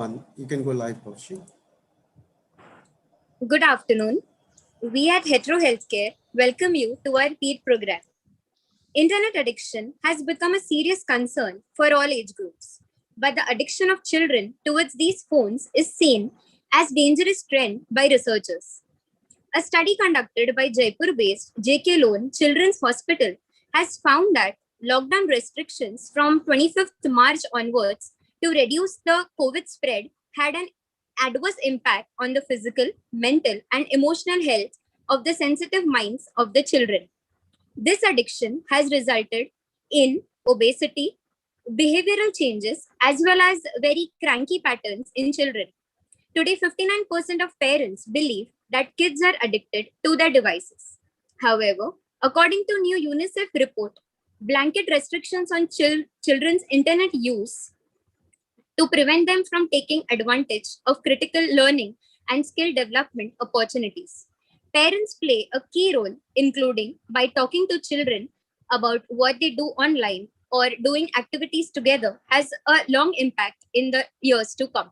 You can go live, Paushi. Good afternoon. We at Hetero Healthcare welcome you to our PAED program. Internet addiction has become a serious concern for all age groups, but the addiction of children towards these phones is seen as dangerous trend by researchers. A study conducted by Jaipur-based JK Lone Children's Hospital has found that lockdown restrictions from 25th March onwards to reduce the COVID spread had an adverse impact on the physical, mental, and emotional health of the sensitive minds of the children. This addiction has resulted in obesity, behavioral changes, as well as very cranky patterns in children. Today, 59% of parents believe that kids are addicted to their devices. However, according to new UNICEF report, blanket restrictions on children's internet use to prevent them from taking advantage of critical learning and skill development opportunities. Parents play a key role, including by talking to children about what they do online or doing activities together, has a long impact in the years to come.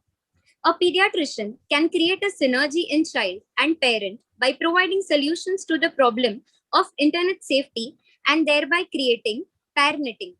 A pediatrician can create a synergy in child and parent by providing solutions to the problem of internet safety and thereby creating parenting.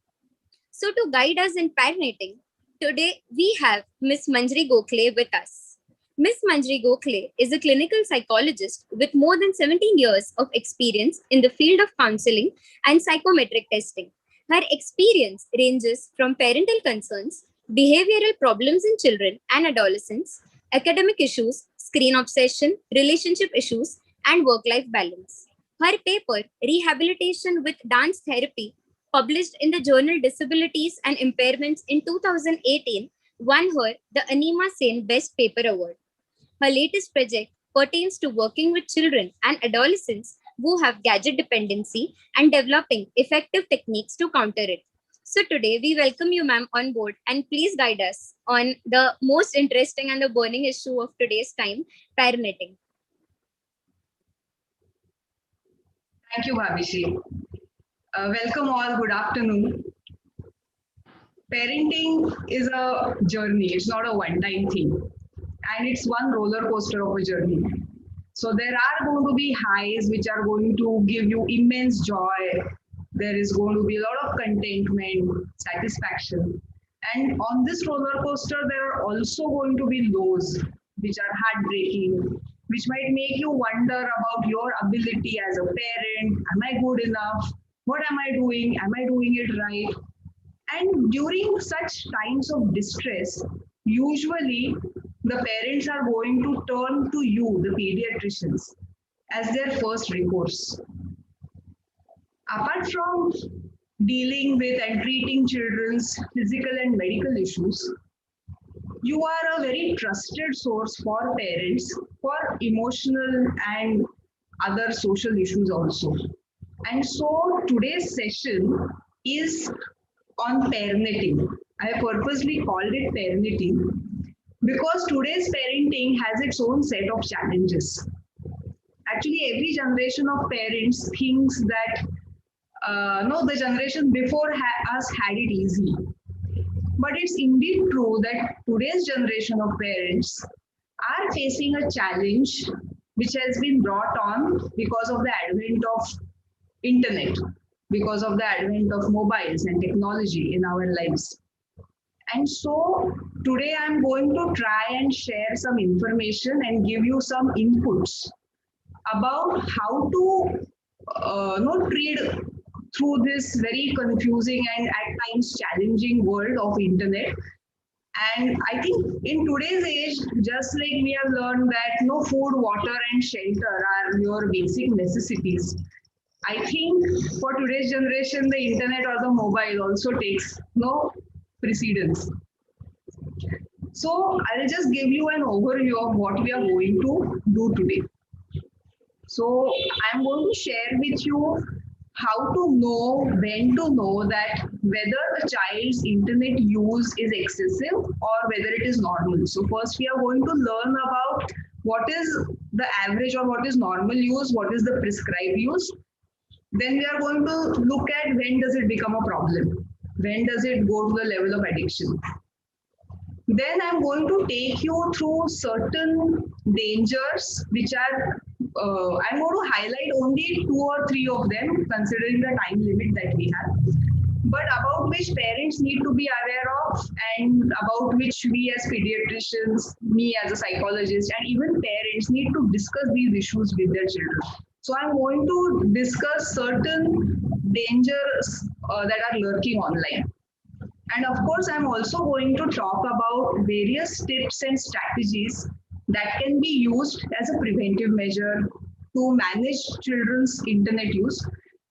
So, to guide us in parenting, today we have Ms. Manjri Gokhale with us. Ms. Manjri Gokhale is a clinical psychologist with more than 17 years of experience in the field of counseling and psychometric testing. Her experience ranges from parental concerns, behavioral problems in children and adolescents, academic issues, screen obsession, relationship issues, and work-life balance. Her paper, Rehabilitation with Dance Therapy, published in the journal Disabilities and Impairments in 2018, won her the Anima Sen Best Paper Award. Her latest project pertains to working with children and adolescents who have gadget dependency and developing effective techniques to counter it. So today we welcome you, ma'am, on board, and please guide us on the most interesting and the burning issue of today's time, parenting. Thank you, Bhabishi. Welcome all, good afternoon. Parenting is a journey, it's not a one-time thing. And it's one roller coaster of a journey. So there are going to be highs which are going to give you immense joy. There is going to be a lot of contentment, satisfaction. And on this roller coaster, there are also going to be lows which are heartbreaking, which might make you wonder about your ability as a parent. Am I good enough? What am I doing? Am I doing it right? And during such times of distress, usually the parents are going to turn to you, the pediatricians, as their first recourse. Apart from dealing with and treating children's physical and medical issues, you are a very trusted source for parents for emotional and other social issues also. And so today's session is on parenting. I purposely called it parenting because today's parenting has its own set of challenges. Actually, every generation of parents thinks that no, the generation before us had it easy. But it's indeed true that today's generation of parents are facing a challenge which has been brought on because of the advent of internet, because of the advent of mobiles and technology in our lives. And so today I'm going to try and share some information and give you some inputs about how to treat through this very confusing and at times challenging world of internet. And I think in today's age, just like we have learned that no food, water, and shelter are your basic necessities, I think for today's generation, the internet or the mobile also takes no precedence. So I'll just give you an overview of what we are going to do today. So I'm going to share with you how to know, when to know that whether a child's internet use is excessive or whether it is normal. So first we are going to learn about what is the average or what is normal use, what is the prescribed use. Then we are going to look at when does it become a problem, when does it go to the level of addiction. Then I'm going to take you through certain dangers which are, I'm going to highlight only 2 or 3 of them considering the time limit that we have, but about which parents need to be aware of and about which we as pediatricians, me as a psychologist, and even parents need to discuss these issues with their children. So I'm going to discuss certain dangers that are lurking online. And of course, I'm also going to talk about various tips and strategies that can be used as a preventive measure to manage children's internet use,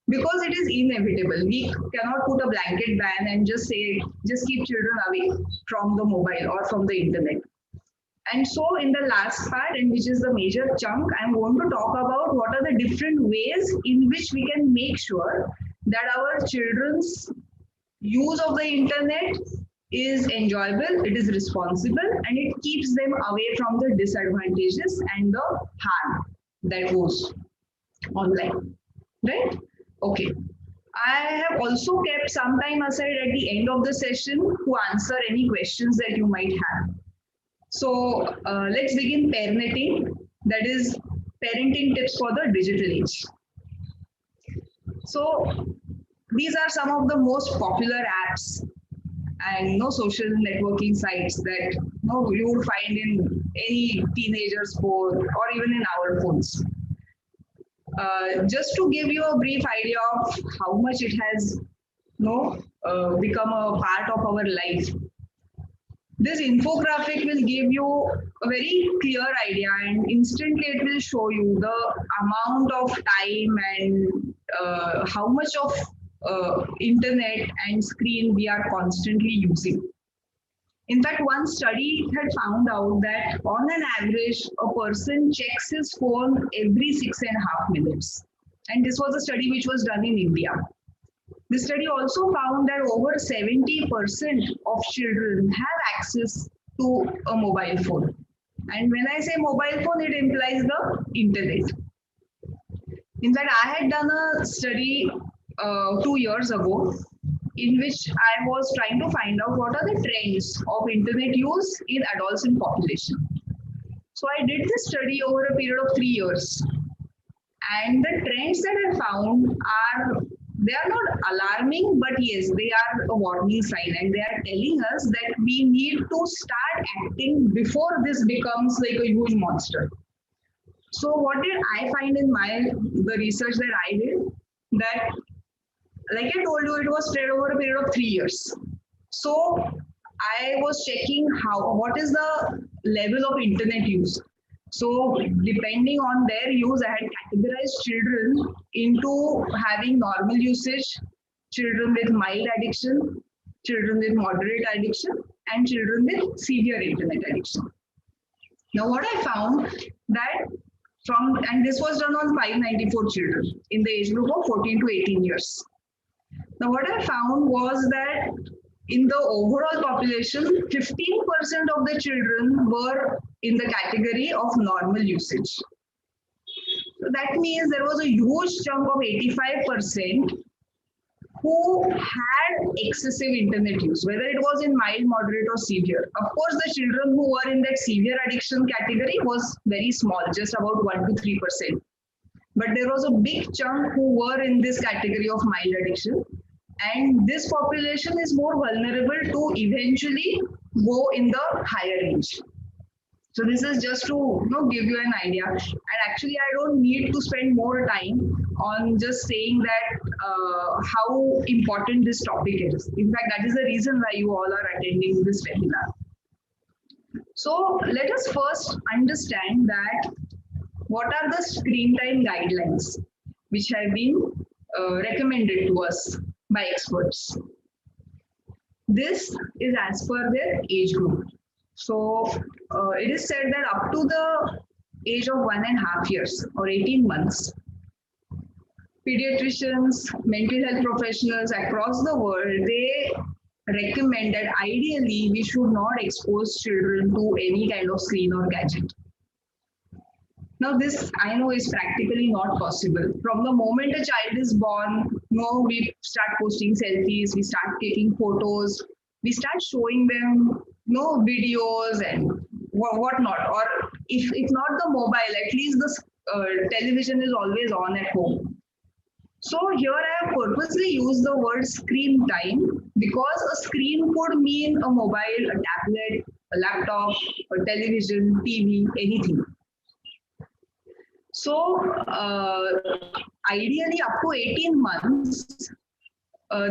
because it is inevitable. We cannot put a blanket ban and just say, just keep children away from the mobile or from the internet. And so in the last part, and which is the major chunk, I'm going to talk about what are the different ways in which we can make sure that our children's use of the internet is enjoyable, it is responsible, and it keeps them away from the disadvantages and the harm that goes online. Right? Okay. I have also kept some time aside at the end of the session to answer any questions that you might have. So let's begin parenting, that is parenting tips for the digital age. So these are some of the most popular apps and social networking sites that you will find in any teenager's phone or even in our phones. Just to give you a brief idea of how much it has become a part of our life, this infographic will give you a very clear idea, and instantly it will show you the amount of time and how much of internet and screen we are constantly using. In fact, one study had found out that on an average, a person checks his phone every 6.5 minutes. And this was a study which was done in India. The study also found that over 70% of children have access to a mobile phone. And when I say mobile phone, it implies the internet. In fact, I had done a study 2 years ago in which I was trying to find out what are the trends of internet use in adolescent population. So I did this study over a period of 3 years. And the trends that I found they are not alarming, but yes, they are a warning sign, and they are telling us that we need to start acting before this becomes like a huge monster. So what did I find in the research that I did? That, like I told you, it was spread over a period of 3 years. So I was checking what is the level of internet use. So depending on their use, I had categorized children into having normal usage, children with mild addiction, children with moderate addiction, and children with severe internet addiction. Now what I found that and this was done on 594 children in the age group of 14 to 18 years. Now what I found was that in the overall population, 15% of the children were in the category of normal usage. So that means there was a huge chunk of 85% who had excessive internet use, whether it was in mild, moderate, or severe. Of course, the children who were in that severe addiction category was very small, just about 1 to 3%. But there was a big chunk who were in this category of mild addiction. And this population is more vulnerable to eventually go in the higher range. So this is just to give you an idea. And actually, I don't need to spend more time on just saying that how important this topic is. In fact, that is the reason why you all are attending this webinar. So let us first understand that what are the screen time guidelines which have been recommended to us by experts. This is as per their age group. So it is said that up to the age of 1.5 years or 18 months, pediatricians, mental health professionals across the world, they recommend that ideally we should not expose children to any kind of screen or gadget. Now this I know is practically not possible. From the moment a child is born, we start posting selfies, we start taking photos, we start showing them videos and whatnot. Or if not the mobile, at least the television is always on at home. So here I have purposely used the word screen time because a screen could mean a mobile, a tablet, a laptop, a television, TV, anything. So ideally up to 18 months,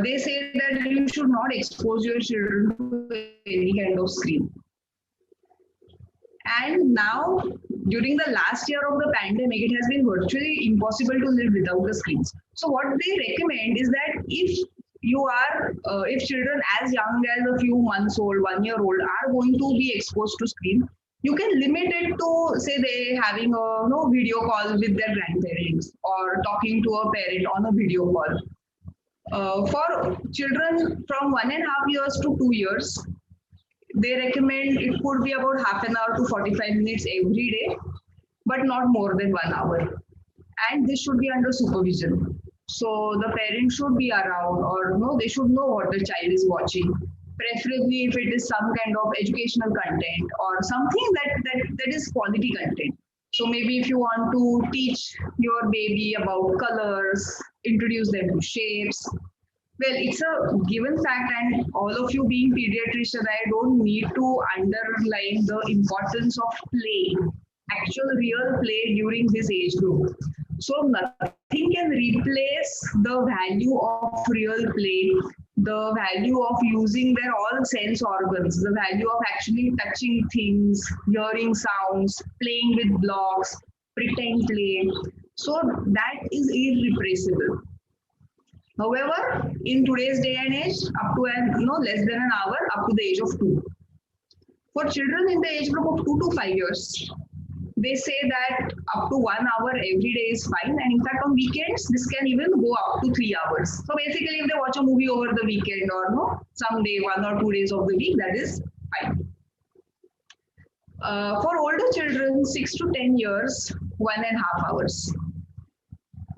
they say that you should not expose your children to any kind of screen. And now, during the last year of the pandemic, it has been virtually impossible to live without the screens. So what they recommend is that if children as young as a few months old, 1 year old, are going to be exposed to screen, you can limit it to, say, they having a video call with their grandparents or talking to a parent on a video call. For children from 1.5 years to 2 years, they recommend it could be about half an hour to 45 minutes every day, but not more than 1 hour. And this should be under supervision. So the parent should be around, or they should know what the child is watching. Preferably if it is some kind of educational content or something that is quality content. So maybe if you want to teach your baby about colors, introduce them to shapes. Well, it's a given fact, and all of you being pediatrician, I don't need to underline the importance of play, actual real play during this age group. So nothing can replace the value of real play, the value of using their all sense organs, the value of actually touching things, hearing sounds, playing with blocks, pretend play. So that is irreplaceable. However, in today's day and age, up to less than an hour, up to the age of 2. For children in the age group of 2 to 5 years, they say that up to 1 hour every day is fine. And in fact, on weekends, this can even go up to 3 hours. So basically, if they watch a movie over the weekend or some day, 1 or 2 days of the week, that is fine. For older children, 6 to 10 years, 1.5 hours.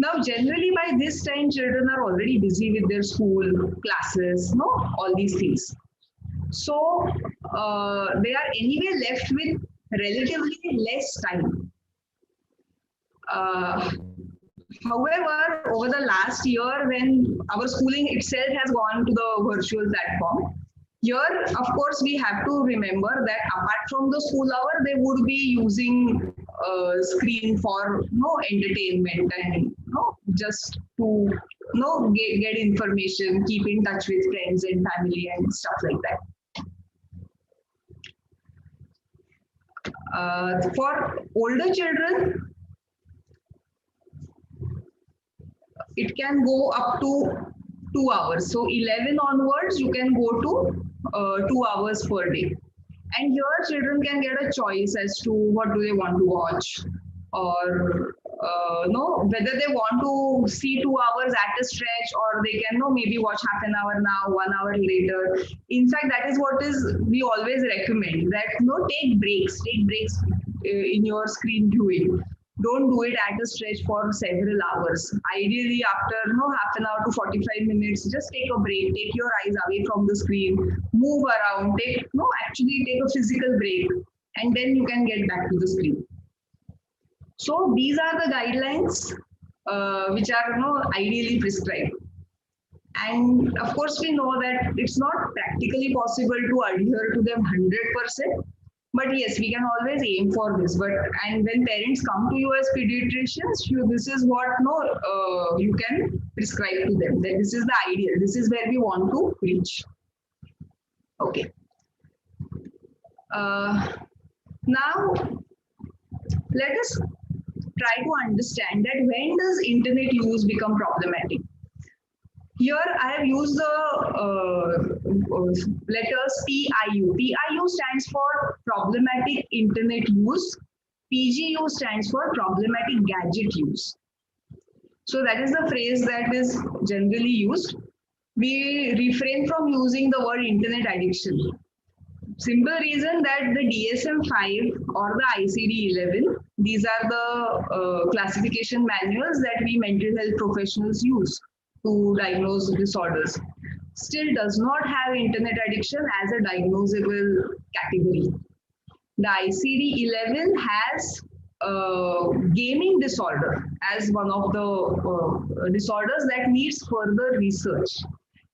Now, generally by this time, children are already busy with their school, classes, all these things. So they are anyway left with relatively less time. However, over the last year, when our schooling itself has gone to the virtual platform, here, of course, we have to remember that apart from the school hour, they would be using screen for entertainment and just to get information, keep in touch with friends and family and stuff like that. For older children, it can go up to 2 hours. So 11 onwards, you can go to 2 hours per day. And here children can get a choice as to what do they want to watch, or whether they want to see 2 hours at a stretch, or they can maybe watch half an hour now, 1 hour later. In fact, that is what we always recommend, that take breaks in your screen viewing. Don't do it at a stretch for several hours. Ideally, after half an hour to 45 minutes, just take a break, take your eyes away from the screen, move around, actually take a physical break, and then you can get back to the screen. So these are the guidelines which are ideally prescribed. And of course, we know that it's not practically possible to adhere to them 100%. But yes, we can always aim for this. And when parents come to you as pediatricians, this is what you can prescribe to them. That this is the ideal. This is where we want to reach. Okay. Now, let us try to understand that when does internet use become problematic? Here I have used the letters PIU. PIU stands for problematic internet use. PGU stands for problematic gadget use. So that is the phrase that is generally used. We refrain from using the word internet addiction. Simple reason that the DSM-5 or the ICD-11, these are the classification manuals that we mental health professionals use to diagnose disorders. still does not have internet addiction as a diagnosable category. The ICD-11 has gaming disorder as one of the disorders that needs further research.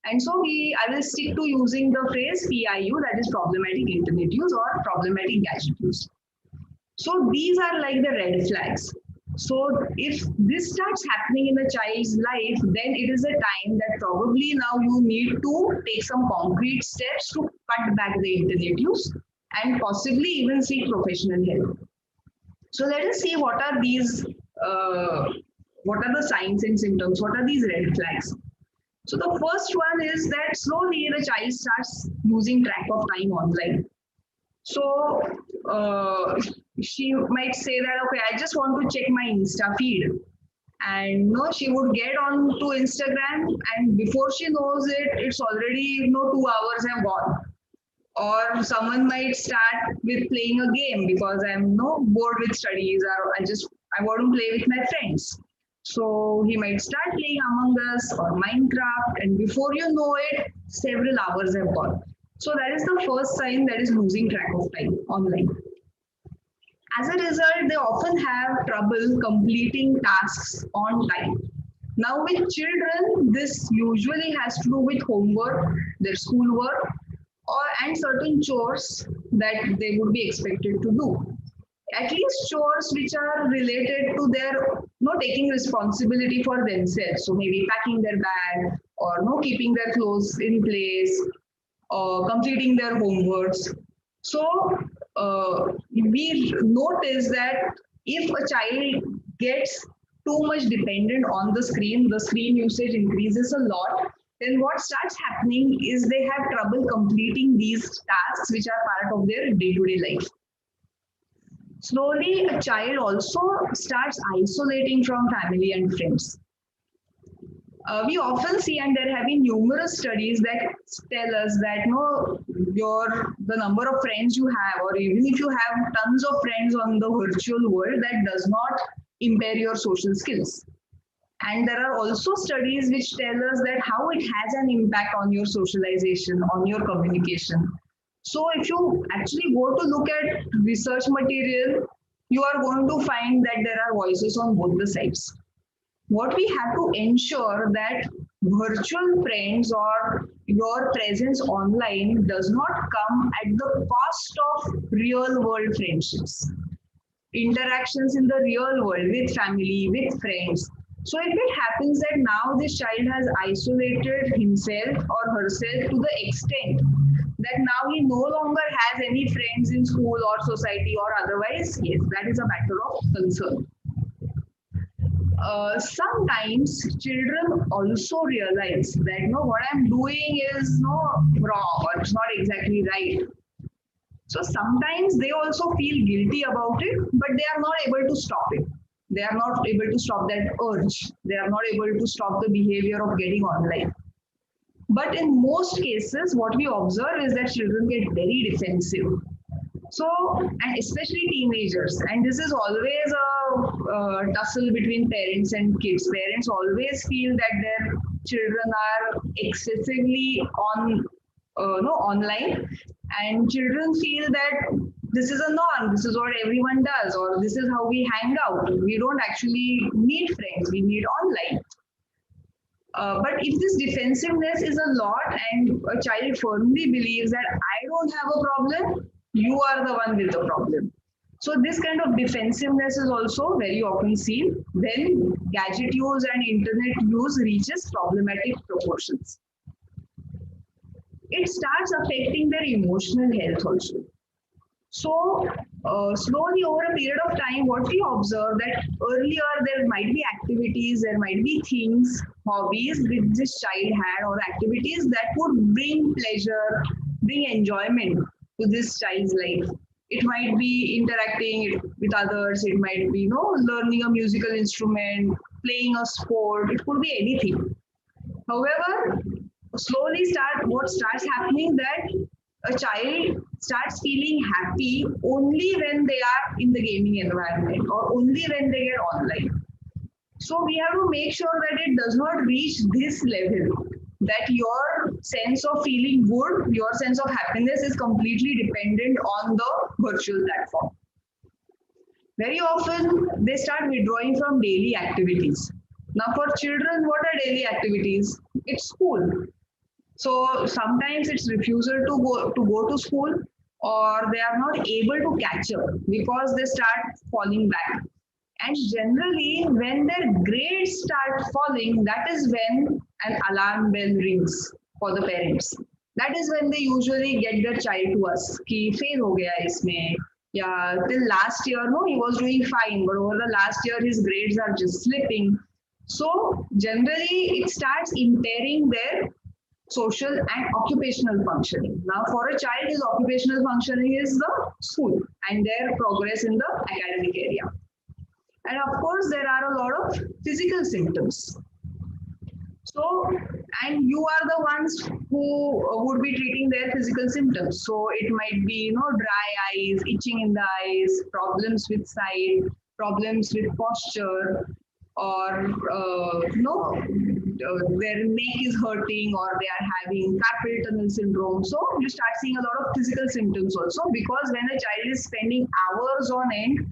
And so I will stick to using the phrase PIU, that is problematic internet use or problematic gadget use. So these are like the red flags. So if this starts happening in a child's life, then it is a time that probably now you need to take some concrete steps to cut back the internet use and possibly even seek professional help. So let us see what are these, what are the signs and symptoms, what are these red flags. So the first one is that slowly the child starts losing track of time online. So she might say that, okay, I just want to check my Insta feed. And no, she would get on to Instagram, and before she knows it, it's already 2 hours have gone. Or someone might start with playing a game because I'm bored with studies, or I want to play with my friends. So he might start playing Among Us or Minecraft, and before you know it, several hours have gone. So that is the first sign that is losing track of time online. As a result, they often have trouble completing tasks on time. Now with children, this usually has to do with homework, their schoolwork, and certain chores that they would be expected to do. At least chores which are related to their taking responsibility for themselves. So maybe packing their bag or keeping their clothes in place or completing their homeworks. So we notice that if a child gets too much dependent on the screen usage increases a lot, then what starts happening is they have trouble completing these tasks which are part of their day-to-day life. Slowly, a child also starts isolating from family and friends. We often see, and there have been numerous studies that tell us that the number of friends you have, or even if you have tons of friends on the virtual world, that does not impair your social skills. And there are also studies which tell us that how it has an impact on your socialization, on your communication. So if you actually go to look at research material, you are going to find that there are voices on both the sides. What we have to ensure that virtual friends or your presence online does not come at the cost of real world friendships, interactions in the real world with family, with friends. So if it happens that now this child has isolated himself or herself to the extent that now he no longer has any friends in school or society or otherwise, yes, that is a matter of concern. Sometimes children also realize that what I'm doing is wrong or it's not exactly right. So sometimes they also feel guilty about it, but they are not able to stop it. They are not able to stop that urge. They are not able to stop the behavior of getting online. But in most cases, what we observe is that children get very defensive. So, and especially teenagers, and this is always a tussle between parents and kids. Parents always feel that their children are excessively online, and children feel that this is a norm, this is what everyone does, or this is how we hang out. We don't actually need friends, we need online. But if this defensiveness is a lot and a child firmly believes that I don't have a problem, you are the one with the problem. So this kind of defensiveness is also very often seen when gadget use and internet use reaches problematic proportions. It starts affecting their emotional health also. So slowly over a period of time, what we observe that earlier there might be activities, there might be things, hobbies which this child had, or activities that would bring pleasure, bring enjoyment to this child's life. It might be interacting with others, it might be learning a musical instrument, playing a sport, it could be anything. However, slowly what starts happening that a child starts feeling happy only when they are in the gaming environment or only when they get online. So we have to make sure that it does not reach this level that your sense of feeling good, your sense of happiness is completely dependent on the virtual platform. Very often, they start withdrawing from daily activities. Now, for children, what are daily activities? It's school. So sometimes it's refusal to go to school, or they are not able to catch up because they start falling back. And generally, when their grades start falling, that is when an alarm bell rings for the parents. That is when they usually get their child to us कि fail हो गया इसमें, yeah, till last year no he was doing fine, but over the last year his grades are just slipping. So generally it starts impairing their social and occupational functioning. Now, for a child, his occupational functioning is the school and their progress in the academic area. And of course, there are a lot of physical symptoms. So, and you are the ones who would be treating their physical symptoms. So it might be, dry eyes, itching in the eyes, problems with sight, problems with posture, or their neck is hurting, or they are having carpal tunnel syndrome. So you start seeing a lot of physical symptoms also, because when a child is spending hours on end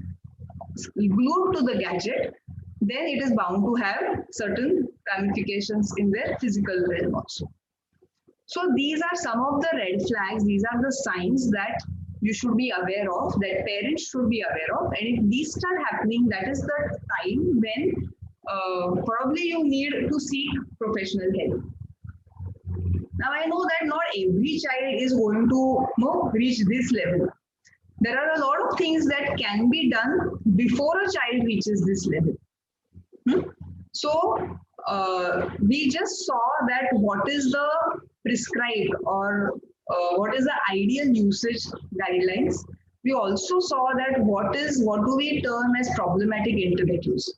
glued to the gadget, then it is bound to have certain ramifications in their physical realm also. So these are some of the red flags. These are the signs that you should be aware of, that parents should be aware of. And if these start happening, that is the time when probably you need to seek professional help. Now I know that not every child is going to reach this level. There are a lot of things that can be done before a child reaches this level. So we just saw that what is the prescribed or what is the ideal usage guidelines. We also saw that what do we term as problematic internet use.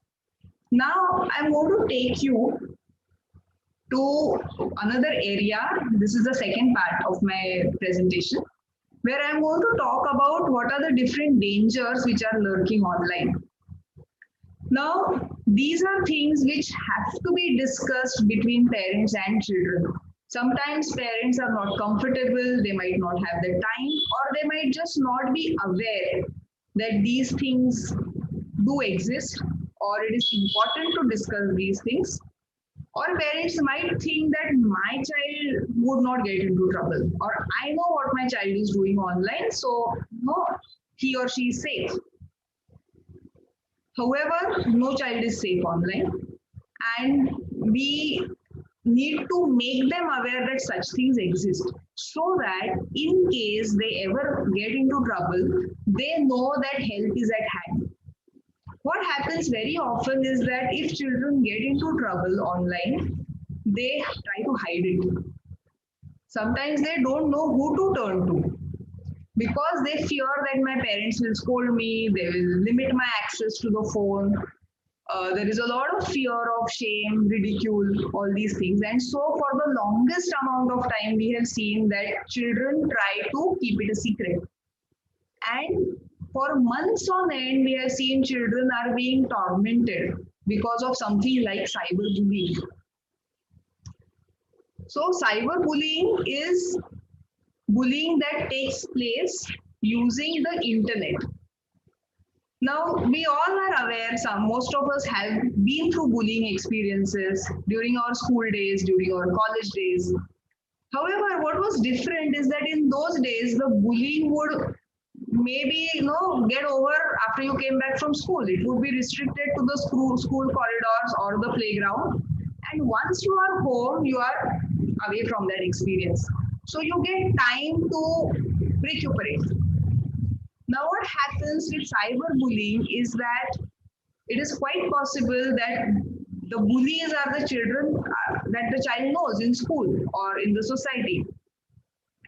Now I'm going to take you to another area. This is the second part of my presentation, where I'm going to talk about what are the different dangers which are lurking online. Now, these are things which have to be discussed between parents and children. Sometimes parents are not comfortable, they might not have the time, or they might just not be aware that these things do exist, or it is important to discuss these things. Or parents might think that my child would not get into trouble, or I know what my child is doing online, so he or she is safe. However, no child is safe online, and we need to make them aware that such things exist, so that in case they ever get into trouble, they know that help is at hand. What happens very often is that if children get into trouble online, they try to hide it. Sometimes they don't know who to turn to, because they fear that my parents will scold me, they will limit my access to the phone. There is a lot of fear of shame, ridicule, all these things. And so for the longest amount of time, we have seen that children try to keep it a secret. And for months on end, we have seen children are being tormented because of something like cyberbullying. So cyberbullying is bullying that takes place using the internet. Now, we all are aware, most of us have been through bullying experiences during our school days, during our college days. However, what was different is that in those days, the bullying would maybe get over after you came back from school. It would be restricted to the school corridors or the playground. And once you are home, you are away from that experience. So you get time to recuperate. Now what happens with cyberbullying is that it is quite possible that the bullies are the children that the child knows in school or in the society.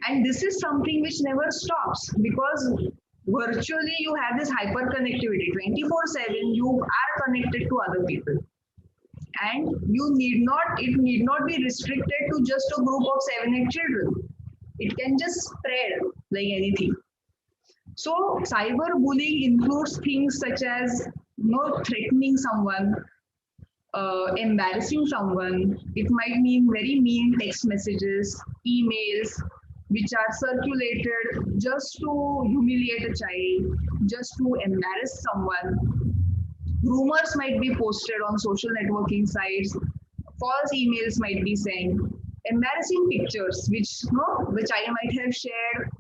And this is something which never stops, because virtually you have this hyper connectivity. 24/7 you are connected to other people. And it need not be restricted to just a group of 7-8 children. It can just spread like anything. So cyberbullying includes things such as threatening someone, embarrassing someone. It might mean very mean text messages, emails, which are circulated just to humiliate a child, just to embarrass someone. Rumors might be posted on social networking sites. False emails might be sent. Embarrassing pictures, which the child might have shared,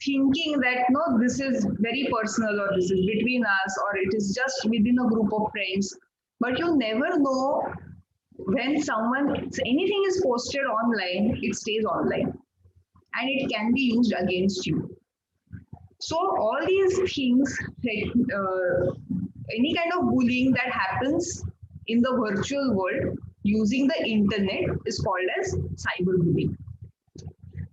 thinking that this is very personal or this is between us or it is just within a group of friends. But you never know when anything is posted online, it stays online and it can be used against you. So all these things, like any kind of bullying that happens in the virtual world using the internet is called as cyberbullying.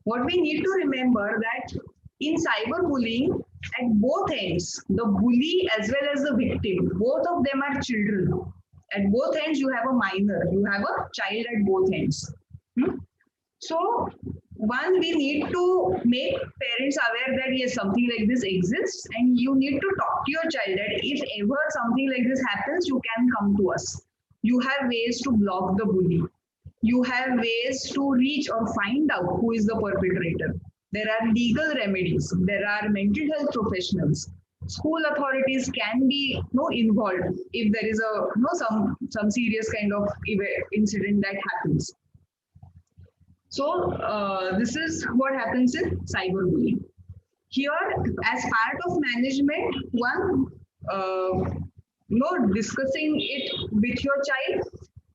What we need to remember that in cyberbullying, at both ends, the bully as well as the victim, both of them are children. At both ends, you have a minor, you have a child at both ends. So, one, we need to make parents aware that yes, something like this exists, and you need to talk to your child that if ever something like this happens, you can come to us. You have ways to block the bully. You have ways to reach or find out who is the perpetrator. There are legal remedies. There are mental health professionals. School authorities can be involved if there is a some serious kind of incident that happens. So this is what happens in cyberbullying. Here, as part of management, one, discussing it with your child.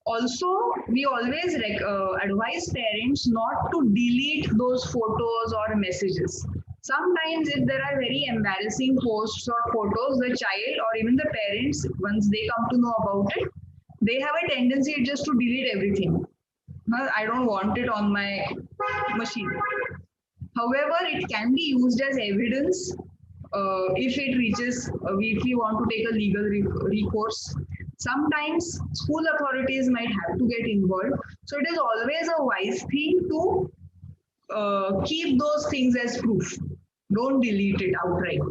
Also, we always advise parents not to delete those photos or messages. Sometimes if there are very embarrassing posts or photos, the child or even the parents, once they come to know about it, they have a tendency just to delete everything. I don't want it on my machine. However, it can be used as evidence if it reaches, if we want to take a legal recourse. Sometimes school authorities might have to get involved. So it is always a wise thing to keep those things as proof. Don't delete it outright.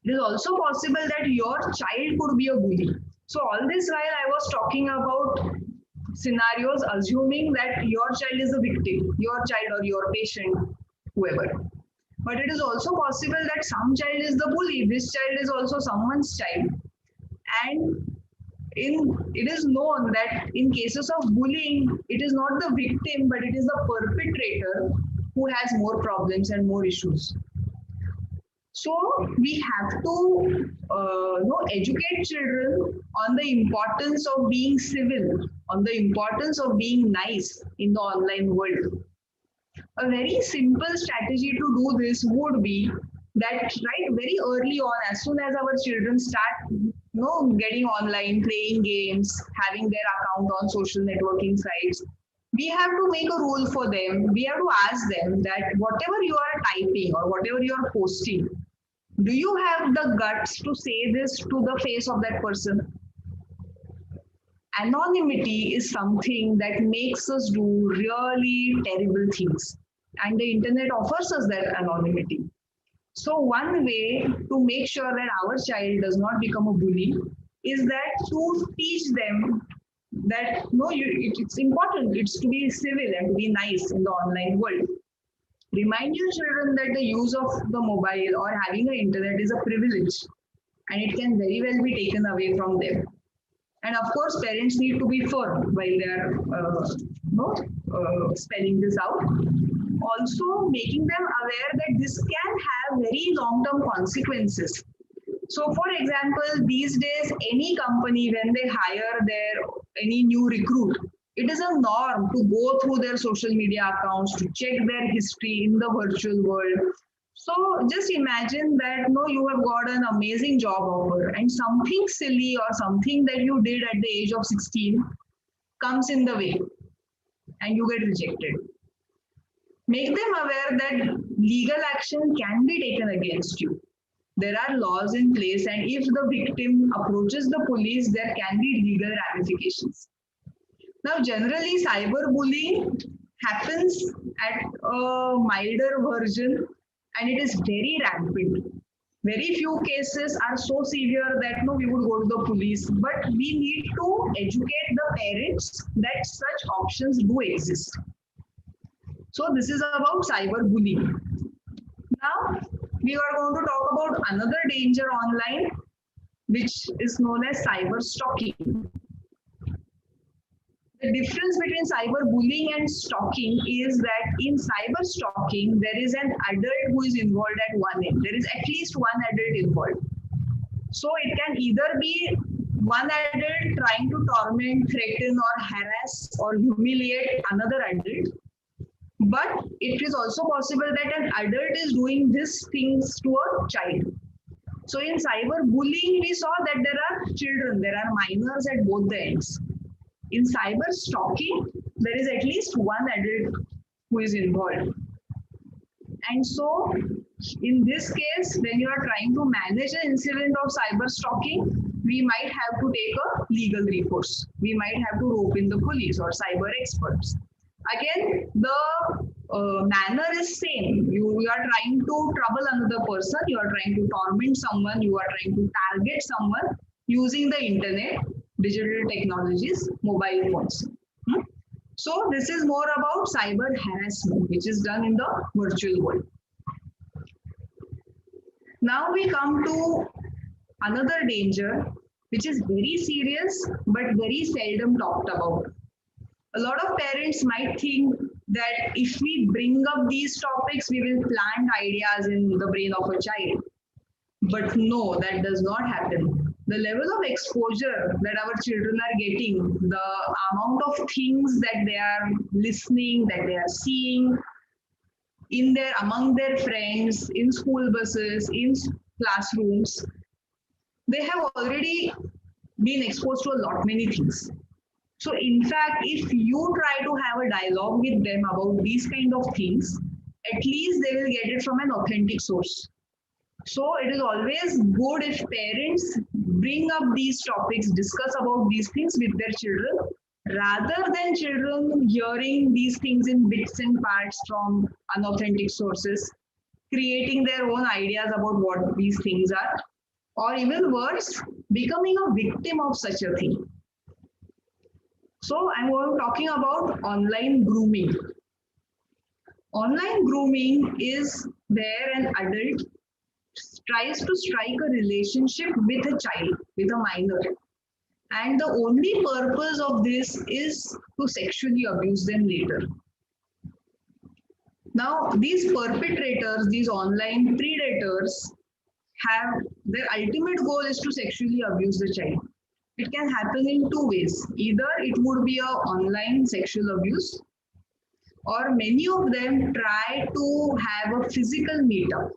It is also possible that your child could be a bully. So all this while I was talking about scenarios assuming that your child is a victim, your child or your patient, whoever. But it is also possible that some child is the bully, this child is also someone's child. And it is known that in cases of bullying, it is not the victim, but it is the perpetrator who has more problems and more issues. So we have to educate children on the importance of being civil, on the importance of being nice in the online world. A very simple strategy to do this would be that very early on, as soon as our children start getting online, playing games, having their account on social networking sites, we have to make a rule for them. We have to ask them that whatever you are typing or whatever you are posting, do you have the guts to say this to the face of that person? Anonymity is something that makes us do really terrible things. And the internet offers us that anonymity. So one way to make sure that our child does not become a bully is that to teach them that it's important, it's to be civil and to be nice in the online world. Remind your children that the use of the mobile or having the internet is a privilege and it can very well be taken away from them. And of course, parents need to be firm while they are spelling this out. Also, making them aware that this can have very long-term consequences. So, for example, these days, any company, when they hire any new recruit, it is a norm to go through their social media accounts, to check their history in the virtual world. So just imagine that you have got an amazing job offer and something silly or something that you did at the age of 16 comes in the way and you get rejected. Make them aware that legal action can be taken against you. There are laws in place, and if the victim approaches the police, there can be legal ramifications. Now, generally, cyberbullying happens at a milder version and it is very rampant. Very few cases are so severe that no, we would go to the police, but we need to educate the parents that such options do exist. So this is about cyberbullying. Now we are going to talk about another danger online, which is known as cyber stalking. The difference between cyberbullying and stalking is that in cyber stalking, there is an adult who is involved at one end. There is at least one adult involved. So it can either be one adult trying to torment, threaten, or harass or humiliate another adult. But it is also possible that an adult is doing these things to a child. So in cyberbullying, we saw that there are children, there are minors at both the ends. In cyber stalking, there is at least one adult who is involved. And so, in this case, when you are trying to manage an incident of cyber stalking, we might have to take a legal recourse. We might have to rope in the police or cyber experts. Again, the manner is same. You are trying to trouble another person, you are trying to torment someone, you are trying to target someone using the internet, digital technologies, mobile phones. So this is more about cyber harassment, which is done in the virtual world. Now we come to another danger, which is very serious but very seldom talked about. A lot of parents might think that if we bring up these topics, we will plant ideas in the brain of a child. But no, that does not happen. The level of exposure that our children are getting, the amount of things that they are listening, that they are seeing among their friends, in school buses, in classrooms, they have already been exposed to a lot many things. So in fact, if you try to have a dialogue with them about these kind of things, at least they will get it from an authentic source. So it is always good if parents bring up these topics, discuss about these things with their children, rather than children hearing these things in bits and parts from unauthentic sources, creating their own ideas about what these things are, or even worse, becoming a victim of such a thing. So I'm talking about online grooming. Online grooming is where an adult tries to strike a relationship with a child, with a minor. And the only purpose of this is to sexually abuse them later. Now, these perpetrators, these online predators, have their ultimate goal is to sexually abuse the child. It can happen in two ways. Either it would be an online sexual abuse, or many of them try to have a physical meetup.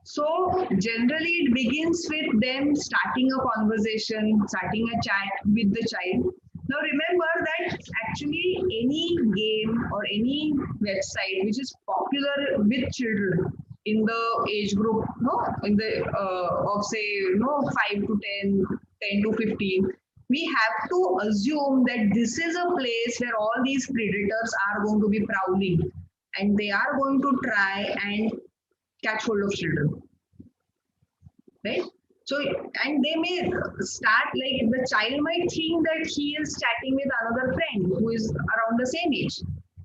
So generally it begins with them starting a conversation, starting a chat with the child. Now remember that actually any game or any website which is popular with children in the age group, in the of say 5 to 10, 10 to 15, we have to assume that this is a place where all these predators are going to be prowling and they are going to try and catch hold of children, right? So, and they may start like the child might think that he is chatting with another friend who is around the same age,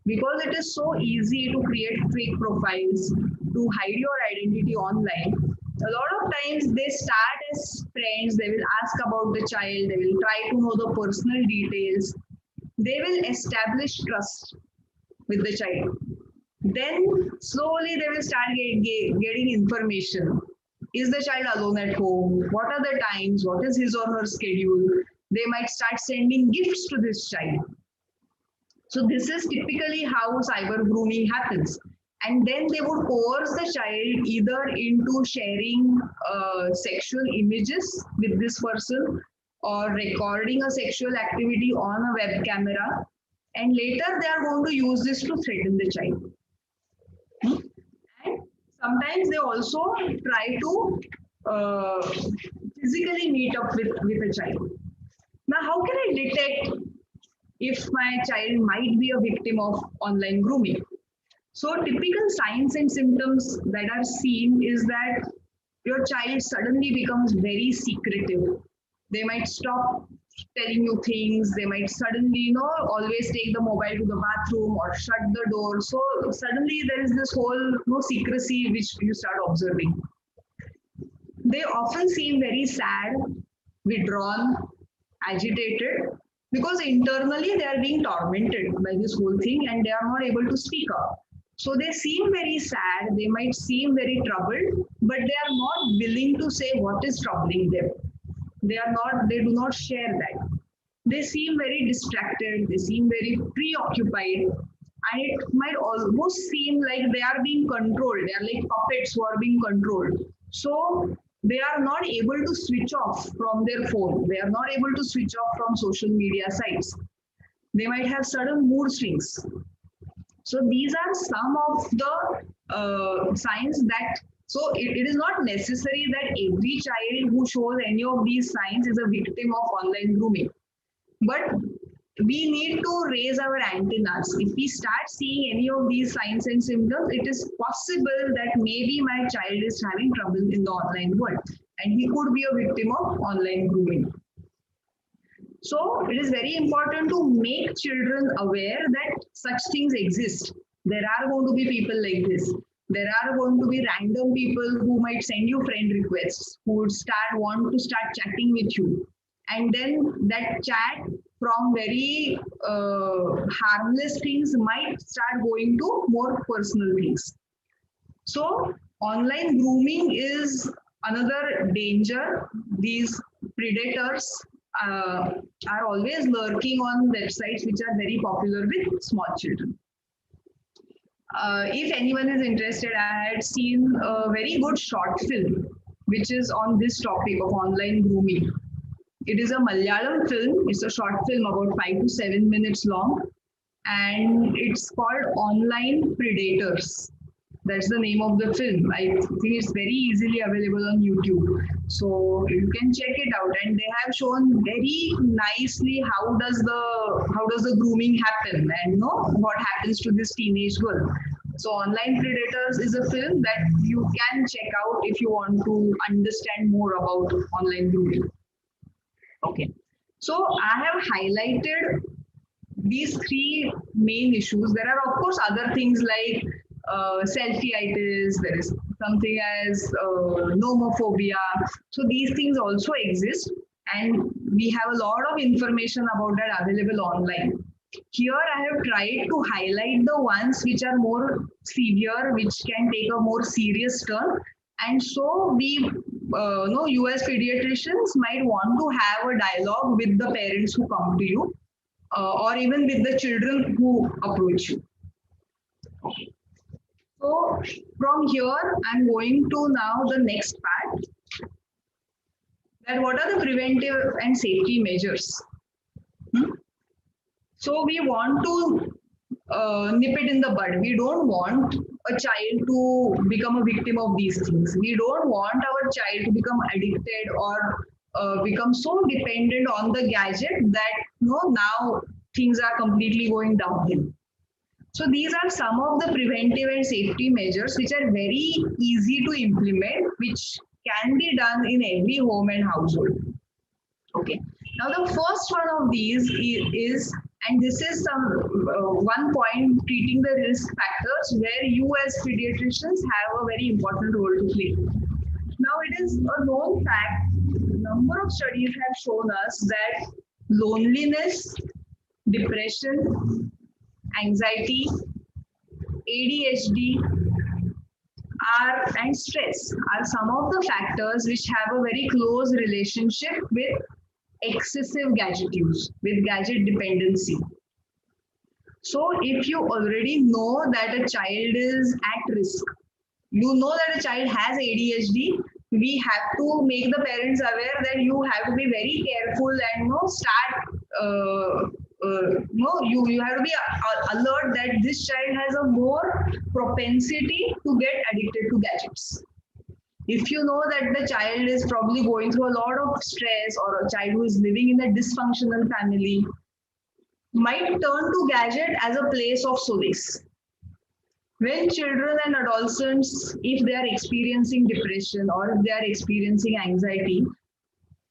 because it is so easy to create fake profiles, to hide your identity online. A lot of times they start as friends, they will ask about the child, they will try to know the personal details, they will establish trust with the child. Then slowly they will start getting information. Is the child alone at home? What are the times? What is his or her schedule? They might start sending gifts to this child. So this is typically how cyber grooming happens. And then they would coerce the child either into sharing sexual images with this person or recording a sexual activity on a web camera. And later they are going to use this to threaten the child. And sometimes they also try to physically meet up with a child. Now, how can I detect if my child might be a victim of online grooming? So typical signs and symptoms that are seen is that your child suddenly becomes very secretive. They might stop telling you things. They might suddenly, always take the mobile to the bathroom or shut the door. So suddenly there is this whole secrecy which you start observing. They often seem very sad, withdrawn, agitated, because internally they are being tormented by this whole thing and they are not able to speak up. So they seem very sad, they might seem very troubled, but they are not willing to say what is troubling them. They do not share that. They seem very distracted, they seem very preoccupied, and it might almost seem like they are being controlled. They are like puppets who are being controlled. So they are not able to switch off from their phone. They are not able to switch off from social media sites. They might have sudden mood swings. So these are some of the signs that, so it is not necessary that every child who shows any of these signs is a victim of online grooming. But we need to raise our antennas. If we start seeing any of these signs and symptoms, it is possible that maybe my child is having trouble in the online world and he could be a victim of online grooming. So it is very important to make children aware that such things exist. There are going to be people like this. There are going to be random people who might send you friend requests, who would want to start chatting with you. And then that chat from very harmless things might start going to more personal things. So online grooming is another danger. These predators are always lurking on websites which are very popular with small children. If anyone is interested, I had seen a very good short film which is on this topic of online grooming. It is a Malayalam film. It's a short film about 5 to 7 minutes long, and it's called Online Predators. That's the name of the film. I think it's very easily available on YouTube. So you can check it out. And they have shown very nicely how does the grooming happen and what happens to this teenage girl. So Online Predators is a film that you can check out if you want to understand more about online grooming. Okay. So I have highlighted these three main issues. There are of course other things like selfie-itis, there is something as nomophobia. So these things also exist and we have a lot of information about that available online. Here I have tried to highlight the ones which are more severe, which can take a more serious turn. And so we, US pediatricians might want to have a dialogue with the parents who come to you or even with the children who approach you. Okay. So from here, I'm going to now the next part. That what are the preventive and safety measures? So we want to nip it in the bud. We don't want a child to become a victim of these things. We don't want our child to become addicted or become so dependent on the gadget that now things are completely going downhill. So these are some of the preventive and safety measures which are very easy to implement, which can be done in every home and household. Okay. Now the first one of these is, and this is some one point, treating the risk factors where you as pediatricians have a very important role to play. Now it is a known fact, a number of studies have shown us that loneliness, depression, anxiety, ADHD, and stress are some of the factors which have a very close relationship with excessive gadget use, with gadget dependency. So if you already know that a child is at risk, you know that a child has ADHD, we have to make the parents aware that you have to be very careful and you have to be alert that this child has a more propensity to get addicted to gadgets. If you know that the child is probably going through a lot of stress, or a child who is living in a dysfunctional family might turn to gadget as a place of solace. When children and adolescents, if they are experiencing depression or if they are experiencing anxiety,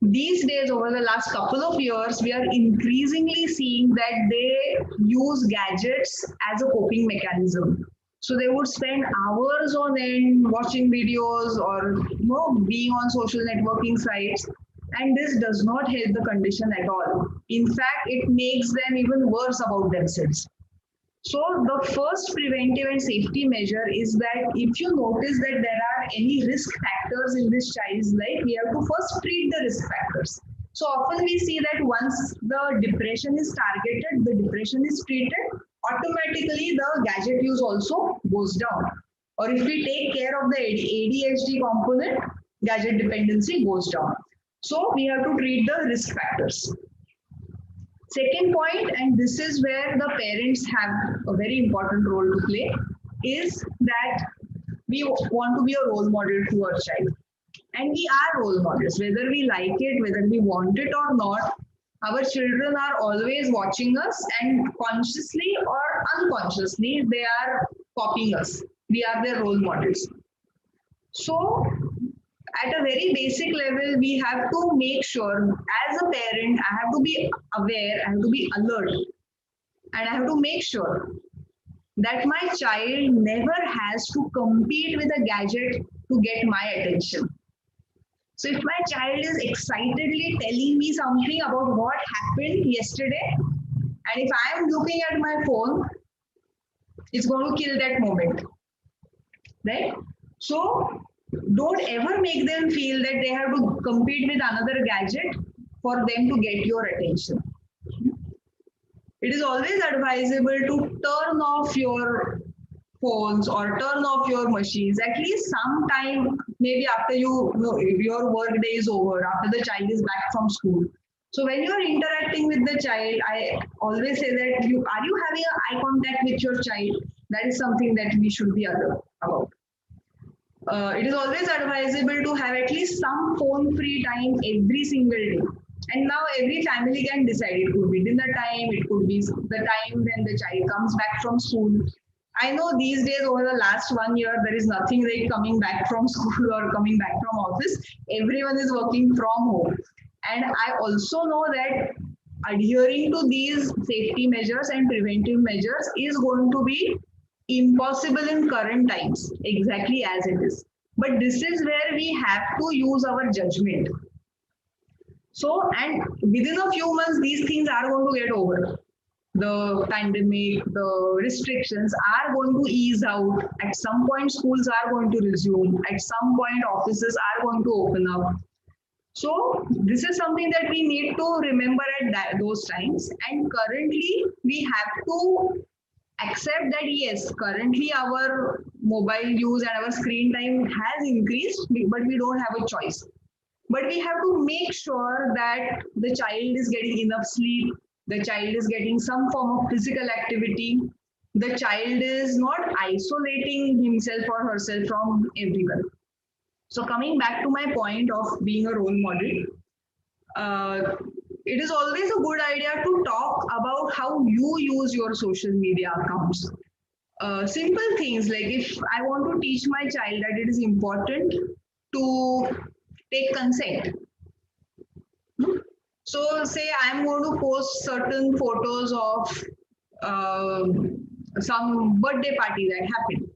these days, over the last couple of years, we are increasingly seeing that they use gadgets as a coping mechanism. So they would spend hours on end watching videos or being on social networking sites, and this does not help the condition at all. In fact, it makes them even worse about themselves. So the first preventive and safety measure is that if you notice that there are any risk factors in this child's life, we have to first treat the risk factors. So often we see that once the depression is targeted, the depression is treated, automatically the gadget use also goes down. Or if we take care of the ADHD component, gadget dependency goes down. So we have to treat the risk factors. Second point, and this is where the parents have a very important role to play, is that we want to be a role model to our child. And we are role models, whether we like it, whether we want it or not. Our children are always watching us, and consciously or unconsciously, they are copying us. We are their role models. So at a very basic level, we have to make sure, as a parent, I have to be aware, I have to be alert, and I have to make sure that my child never has to compete with a gadget to get my attention. So if my child is excitedly telling me something about what happened yesterday, and if I am looking at my phone, it's going to kill that moment, right? So don't ever make them feel that they have to compete with another gadget for them to get your attention. It is always advisable to turn off your phones or turn off your machines at least sometime, maybe after your work day is over, after the child is back from school. So when you are interacting with the child, I always say that are you having an eye contact with your child? That is something that we should be alert about. It is always advisable to have at least some phone-free time every single day. And now every family can decide. It could be dinner time, it could be the time when the child comes back from school. I know these days, over the last 1 year, there is nothing like coming back from school or coming back from office. Everyone is working from home. And I also know that adhering to these safety measures and preventive measures is going to be impossible in current times, exactly as it is. But this is where we have to use our judgment. So, and within a few months, these things are going to get over. The pandemic, the restrictions are going to ease out. At some point, schools are going to resume. At some point, offices are going to open up. So this is something that we need to remember at those times. And currently, we have to accept that yes, currently our mobile use and our screen time has increased, but we don't have a choice. But we have to make sure that the child is getting enough sleep, the child is getting some form of physical activity, the child is not isolating himself or herself from everyone. So coming back to my point of being a role model, it is always a good idea to talk about how you use your social media accounts. Simple things like if I want to teach my child that it is important to take consent. So say I'm going to post certain photos of some birthday party that happened.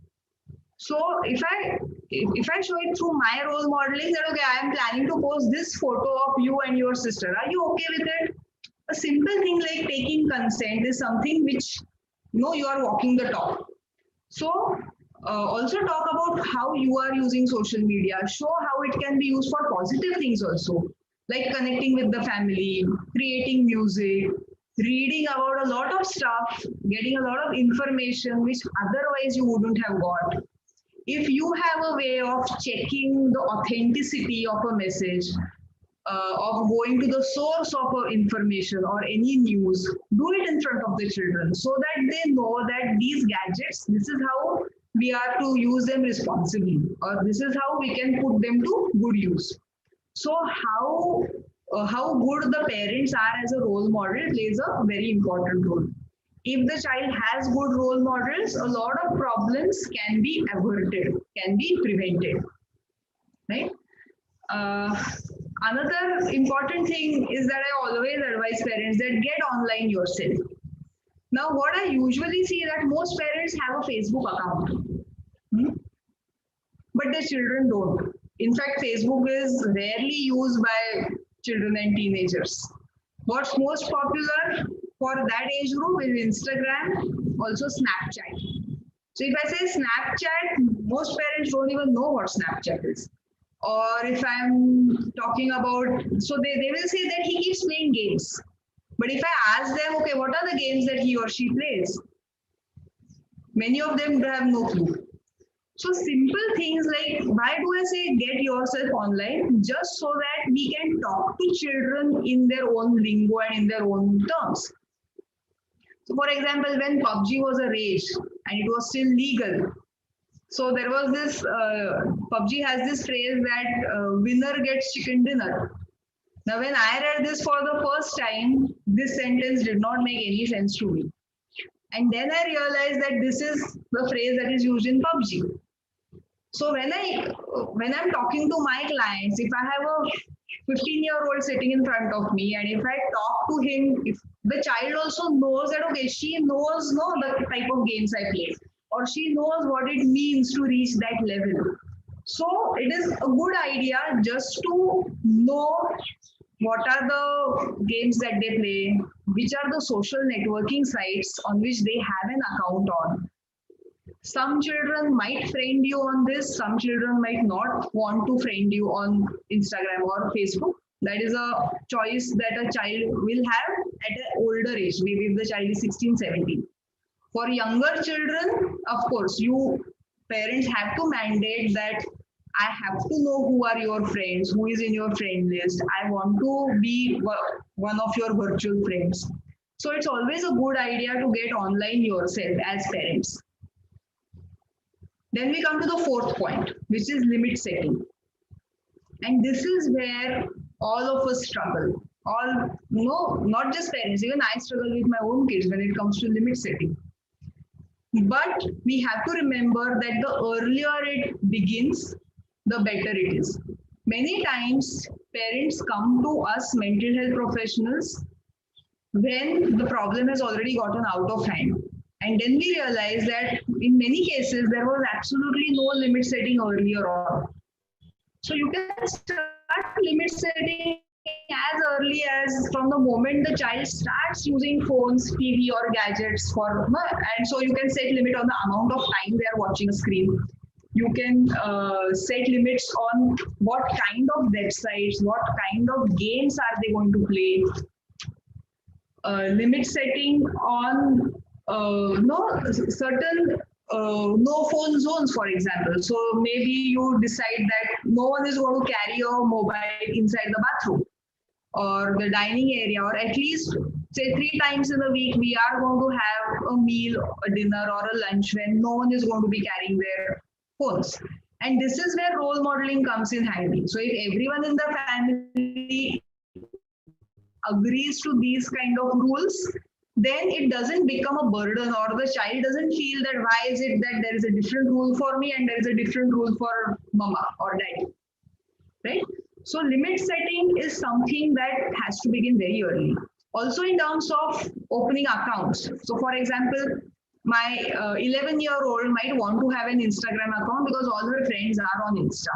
So if I show it through my role modeling that okay, I am planning to post this photo of you and your sister. Are you okay with it? A simple thing like taking consent is something which you are walking the talk. So also talk about how you are using social media. Show how it can be used for positive things also, like connecting with the family, creating music, reading about a lot of stuff, getting a lot of information which otherwise you wouldn't have got. If you have a way of checking the authenticity of a message, of going to the source of information or any news, do it in front of the children so that they know that these gadgets, this is how we are to use them responsibly, or this is how we can put them to good use. So how good the parents are as a role model plays a very important role. if the child has good role models, a lot of problems can be averted, can be prevented, right? Another important thing is that I always advise parents that get online yourself. Now, what I usually see that most parents have a Facebook account, but their children don't. In fact, Facebook is rarely used by children and teenagers. What's most popular for that age group is Instagram, also Snapchat. So if I say Snapchat, most parents don't even know what Snapchat is. Or if I'm talking about, so they will say that he keeps playing games. But if I ask them, okay, what are the games that he or she plays? Many of them have no clue. So simple things like, why do I say get yourself online? Just so that we can talk to children in their own lingo and in their own terms. So for example, when PUBG was a rage and it was still legal, so there was this, PUBG has this phrase that winner gets chicken dinner. Now when I read this for the first time, this sentence did not make any sense to me. And then I realized that this is the phrase that is used in PUBG. So when I'm talking to my clients, if I have a 15-year-old sitting in front of me, and if I talk to him, if the child also knows that, okay, she knows the type of games I play, or she knows what it means to reach that level. So it is a good idea just to know what are the games that they play, which are the social networking sites on which they have an account on. Some children might friend you on this, some children might not want to friend you on Instagram or Facebook. That is a choice that a child will have at an older age, maybe if the child is 16, 17. For younger children, of course, you parents have to mandate that I have to know who are your friends, who is in your friend list. I want to be one of your virtual friends. So it's always a good idea to get online yourself as parents. Then we come to the fourth point, which is limit setting. And this is where all of us struggle. Not just parents, even I struggle with my own kids when it comes to limit setting. But we have to remember that the earlier it begins, the better it is. Many times, parents come to us mental health professionals when the problem has already gotten out of hand. And then we realize that in many cases, there was absolutely no limit setting earlier on. So you can start limit setting as early as from the moment the child starts using phones, TV or gadgets and so you can set limit on the amount of time they are watching a screen. You can set limits on what kind of websites, what kind of games are they going to play. Limit setting on certain no phone zones, for example. So maybe you decide that no one is going to carry a mobile inside the bathroom or the dining area, or at least say 3 times in a week we are going to have a meal, a dinner or a lunch when no one is going to be carrying their phones. And this is where role modeling comes in handy. So if everyone in the family agrees to these kind of rules, then it doesn't become a burden, or the child doesn't feel that why is it that there is a different rule for me and there is a different rule for mama or daddy, right? So limit setting is something that has to begin very early. Also in terms of opening accounts. So for example, my 11-year-old might want to have an Instagram account because all her friends are on Insta.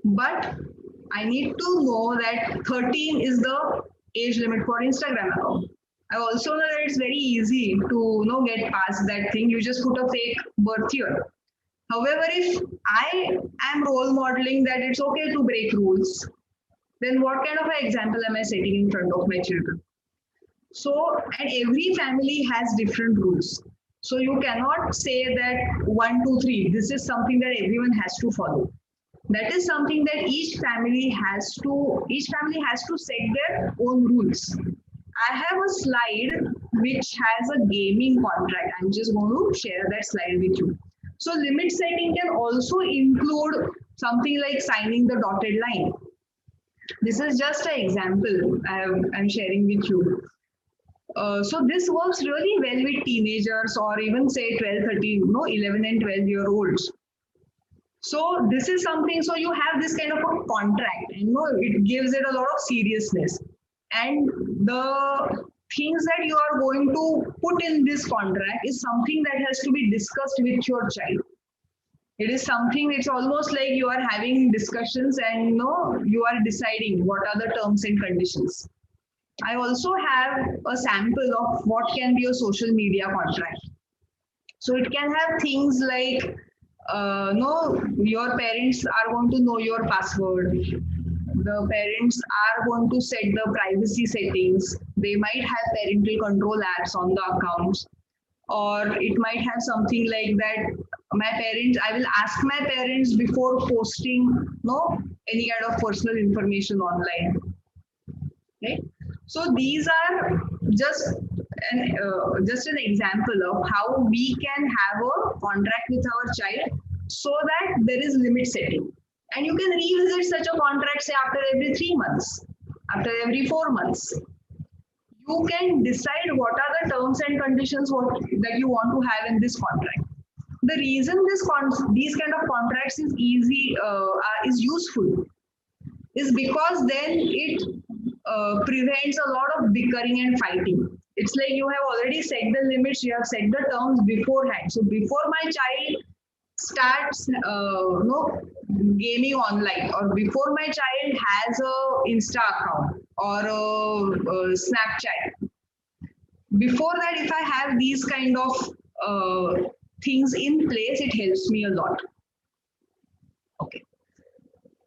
But I need to know that 13 is the age limit for Instagram account. I also know that it's very easy to get past that thing. You just put a fake birth year. However, if I am role modeling that it's okay to break rules, then what kind of an example am I setting in front of my children? So, and every family has different rules. So you cannot say that 1, 2, 3, this is something that everyone has to follow. That is something that each family has to set their own rules. I have a slide which has a gaming contract. I'm just going to share that slide with you. So limit setting can also include something like signing the dotted line. This is just an example I'm sharing with you. So this works really well with teenagers or even say 12, 13, 11 and 12-year-olds. So this is something, so you have this kind of a contract, and it gives it a lot of seriousness. And the things that you are going to put in this contract is something that has to be discussed with your child. It is something, it's almost like you are having discussions and you are deciding what are the terms and conditions. I also have a sample of what can be a social media contract. So it can have things like, no, your parents are going to know your password. The parents are going to set the privacy settings. They might have parental control apps on the accounts. Or it might have something like that. I will ask my parents before posting any kind of personal information online. Right? So these are just an example of how we can have a contract with our child so that there is limit setting. And you can revisit such a contract, say, after every 3 months, after every 4 months. You can decide what are the terms and conditions that you want to have in this contract. The reason these kind of contracts is useful is because then it prevents a lot of bickering and fighting. It's like you have already set the limits, you have set the terms beforehand. So before my child starts gaming online, or before my child has a Insta account or a Snapchat, before that, if I have these kind of things in place, it helps me a lot. Okay.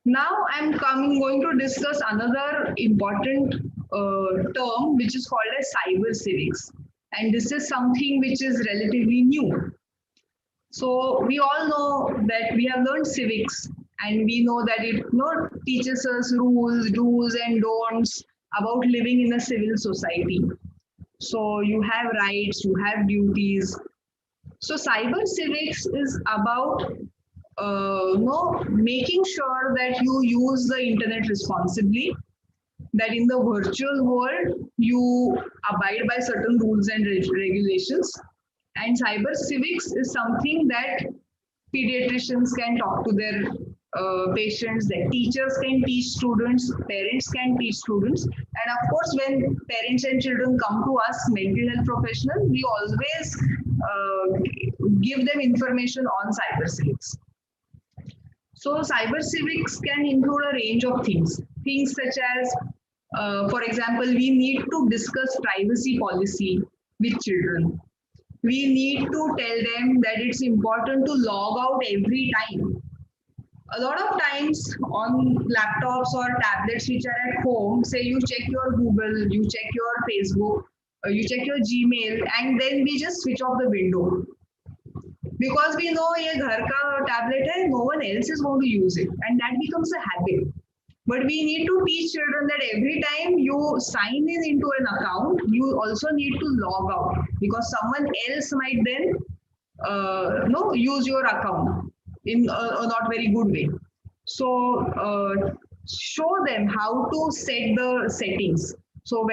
Now I'm going to discuss another important term, which is called as cyber civics. And this is something which is relatively new. So we all know that we have learned civics, and we know that it teaches us rules, do's and don'ts about living in a civil society. So you have rights, you have duties. So cyber civics is about making sure that you use the internet responsibly, that in the virtual world you abide by certain rules and regulations. And cyber civics is something that pediatricians can talk to their patients, that teachers can teach students, parents can teach students. And of course, when parents and children come to us, mental health professionals, we always give them information on cyber civics. So cyber civics can include a range of things such as, for example, we need to discuss privacy policy with children. We need to tell them that it's important to log out every time. A lot of times on laptops or tablets which are at home, say you check your Google, you check your Facebook, you check your Gmail, and then we just switch off the window. Because we know ye ghar ka tablet hai, no one else is going to use it, and that becomes a habit. But we need to teach children that every time you sign in into an account, you also need to log out, because someone else might then use your account in a not very good way. So show them how to set the settings. So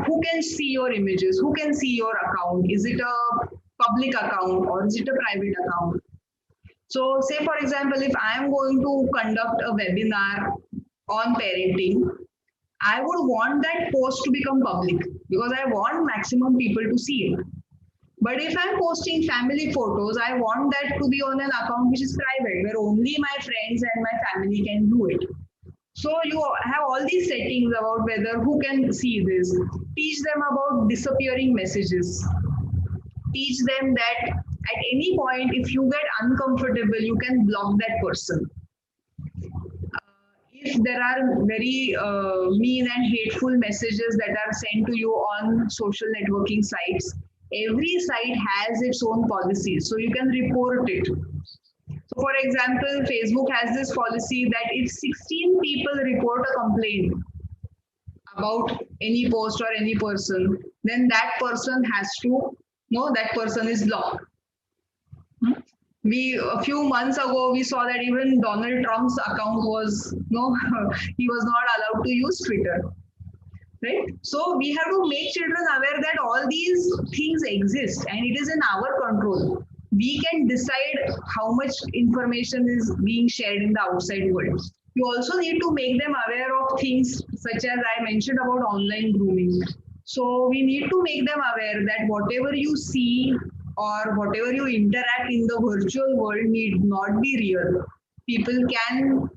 who can see your images, who can see your account, is it a public account or is it a private account? So say for example, if I am going to conduct a webinar on parenting, I would want that post to become public because I want maximum people to see it. But if I'm posting family photos, I want that to be on an account which is private, where only my friends and my family can do it. So you have all these settings about who can see this. Teach them about disappearing messages. Teach them that at any point, if you get uncomfortable, you can block that person. If there are very mean and hateful messages that are sent to you on social networking sites, every site has its own policies, so you can report it. So for example, Facebook has this policy that if 16 people report a complaint about any post or any person, then that person has to know that person is blocked. A few months ago, we saw that even Donald Trump's account was, he was not allowed to use Twitter. right? So we have to make children aware that all these things exist and it is in our control. We can decide how much information is being shared in the outside world. You also need to make them aware of things such as I mentioned about online grooming. So we need to make them aware that whatever you see or whatever you interact in the virtual world need not be real. People can,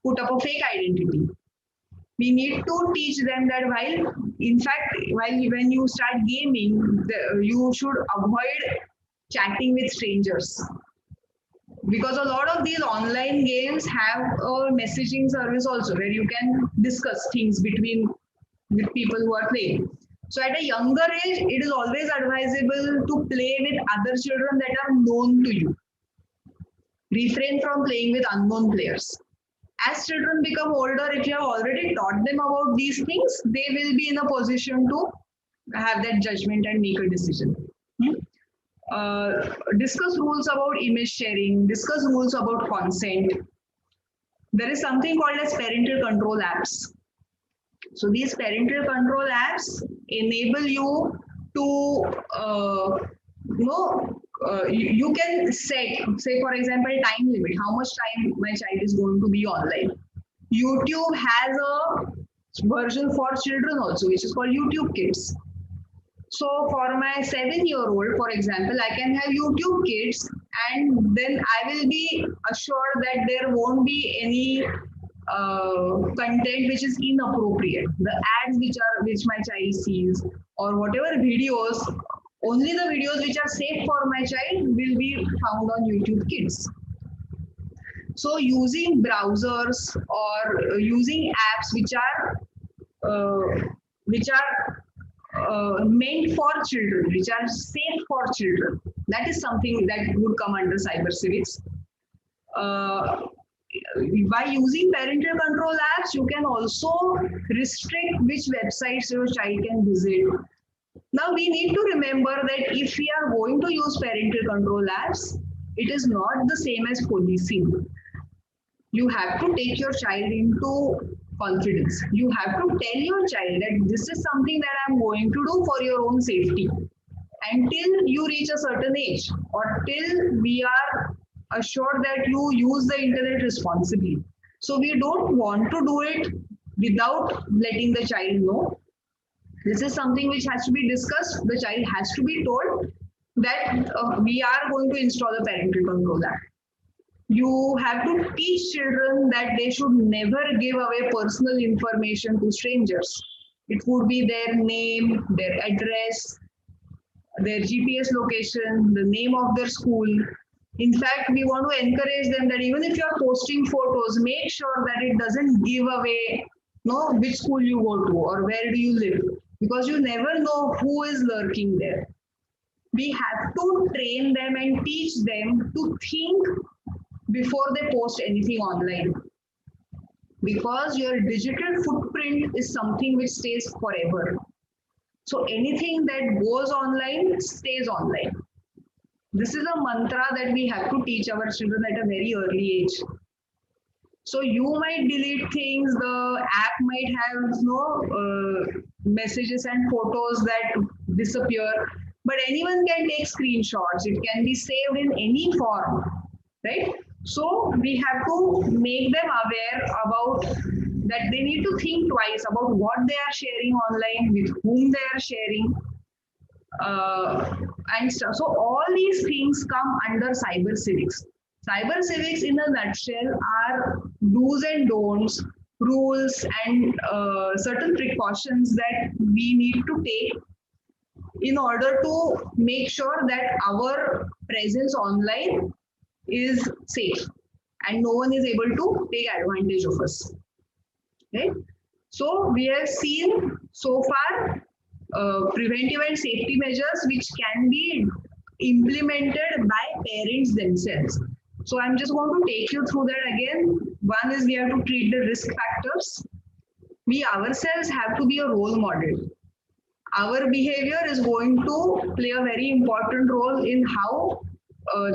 put up a fake identity. We need to teach them that while when you start gaming, you should avoid chatting with strangers, because a lot of these online games have a messaging service also where you can discuss things with people who are playing. So at a younger age, it is always advisable to play with other children that are known to you. Refrain from playing with unknown players. As children become older, if you have already taught them about these things, they will be in a position to have that judgment and make a decision. Discuss rules about image sharing, discuss rules about consent. There is something called as parental control apps. So these parental control apps enable you to, you can set, say for example, time limit, how much time my child is going to be online. YouTube has a version for children also, which is called YouTube Kids. So for my 7-year-old, for example, I can have YouTube Kids, and then I will be assured that there won't be any content which is inappropriate. The ads which my child sees, or whatever videos, only the videos which are safe for my child will be found on YouTube Kids. So using browsers or using apps which are meant for children, which are safe for children, that is something that would come under cyber civics. By using parental control apps, you can also restrict which websites your child can visit. Now we need to remember that if we are going to use parental control apps, it is not the same as policing. You have to take your child into confidence. You have to tell your child that this is something that I'm going to do for your own safety until you reach a certain age, or till we are assured that you use the internet responsibly. So we don't want to do it without letting the child know. This is something which has to be discussed. The child has to be told that we are going to install a parental control app. You have to teach children that they should never give away personal information to strangers. It would be their name, their address, their GPS location, the name of their school. In fact, we want to encourage them that even if you are posting photos, make sure that it doesn't give away which school you go to or where do you live, because you never know who is lurking there. We have to train them and teach them to think before they post anything online, because your digital footprint is something which stays forever. So anything that goes online stays online. This is a mantra that we have to teach our children at a very early age. So you might delete things, the app might have messages and photos that disappear, but anyone can take screenshots. It can be saved in any form, right? So we have to make them aware about that. They need to think twice about what they are sharing online, with whom they are sharing, and stuff. So all these things come under cyber civics. Cyber civics in a nutshell are do's and don'ts, rules, and certain precautions that we need to take in order to make sure that our presence online is safe and no one is able to take advantage of us. Okay? So we have seen so far preventive and safety measures which can be implemented by parents themselves. So I'm just going to take you through that again. One is we have to treat the risk factors. We ourselves have to be a role model. Our behavior is going to play a very important role in how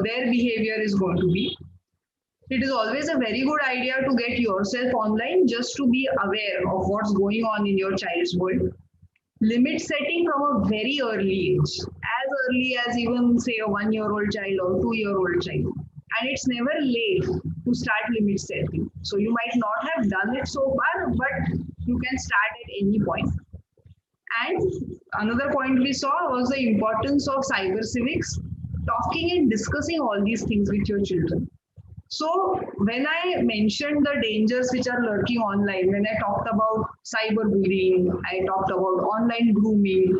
their behavior is going to be. it is always a very good idea to get yourself online just to be aware of what's going on in your child's world. Limit setting from a very early age, as early as even say a 1-year-old child or 2-year-old child. And it's never late to start limit setting. So you might not have done it so far, but you can start at any point. And another point we saw was the importance of cyber civics, talking and discussing all these things with your children. So when I mentioned the dangers which are lurking online, when I talked about cyberbullying, I talked about online grooming.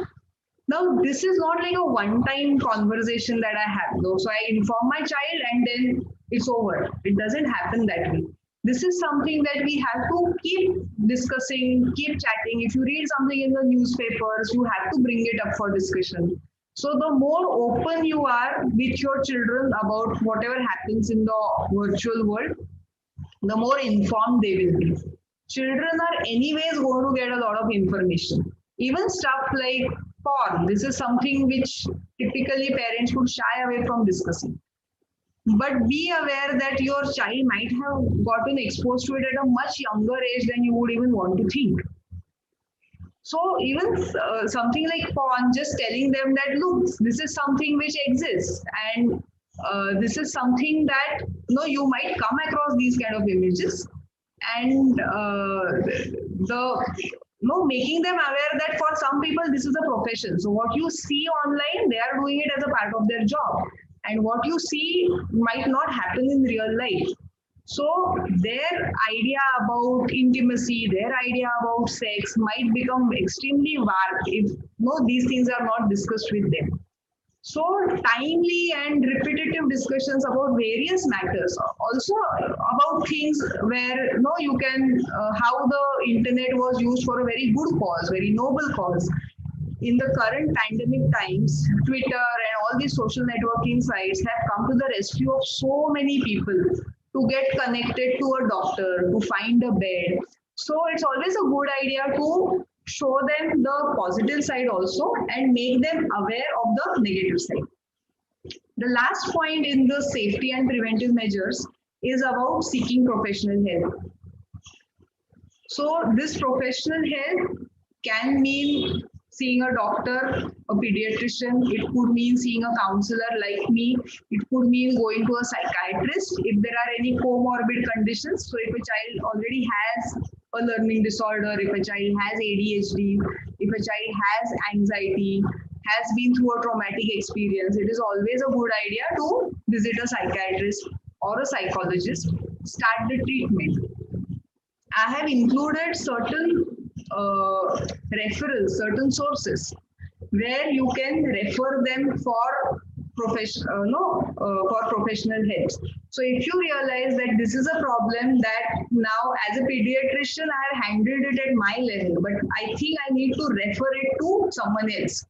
Now this is not like a one-time conversation that I have. So I inform my child and then it's over. It doesn't happen that way. This is something that we have to keep discussing, keep chatting. If you read something in the newspapers, you have to bring it up for discussion. So the more open you are with your children about whatever happens in the virtual world, the more informed they will be. Children are anyways going to get a lot of information. Even stuff like porn, this is something which typically parents would shy away from discussing. But be aware that your child might have gotten exposed to it at a much younger age than you would even want to think. So even something like porn, just telling them that, look, this is something which exists and this is something that you might come across these kind of images, and making them aware that for some people this is a profession. So what you see online, they are doing it as a part of their job, and what you see might not happen in real life. So their idea about intimacy, their idea about sex might become extremely vague if these things are not discussed with them. So timely and repetitive discussions about various matters, also about things where you can how the internet was used for a very good cause, very noble cause. In the current pandemic times, Twitter and all these social networking sites have come to the rescue of so many people to get connected to a doctor, to find a bed. So it's always a good idea to show them the positive side also and make them aware of the negative side. The last point in the safety and preventive measures is about seeking professional help. So this professional help can mean seeing a doctor, a pediatrician. It could mean seeing a counselor like me. It could mean going to a psychiatrist if there are any comorbid conditions. So if a child already has a learning disorder, if a child has ADHD, if a child has anxiety, has been through a traumatic experience, it is always a good idea to visit a psychiatrist or a psychologist, start the treatment. I have included certain referrals, certain sources where you can refer them for professional help. So if you realize that this is a problem that now as a pediatrician I have handled it at my level, but I think I need to refer it to someone else.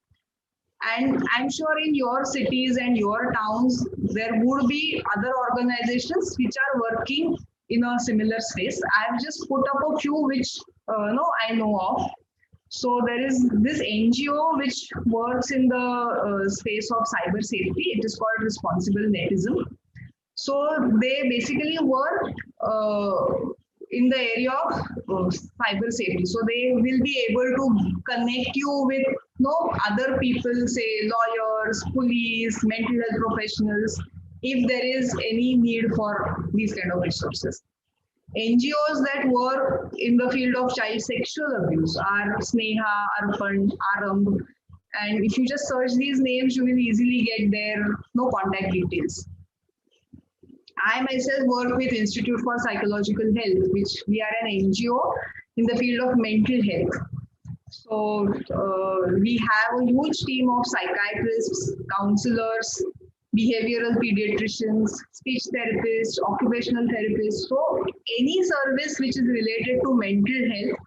And I'm sure in your cities and your towns, there would be other organizations which are working in a similar space. I've just put up a few which I know of. So there is this NGO which works in the space of cyber safety. It is called Responsible Netism. So they basically work in the area of cyber safety. So they will be able to connect you with other people, say lawyers, police, mental health professionals, if there is any need for these kind of resources. NGOs that work in the field of child sexual abuse are Sneha, Arpan, Aram, and if you just search these names, you will easily get their contact details. I myself work with Institute for Psychological Health, which we are an NGO in the field of mental health. So we have a huge team of psychiatrists, counselors, behavioral pediatricians, speech therapists, occupational therapists. So any service which is related to mental health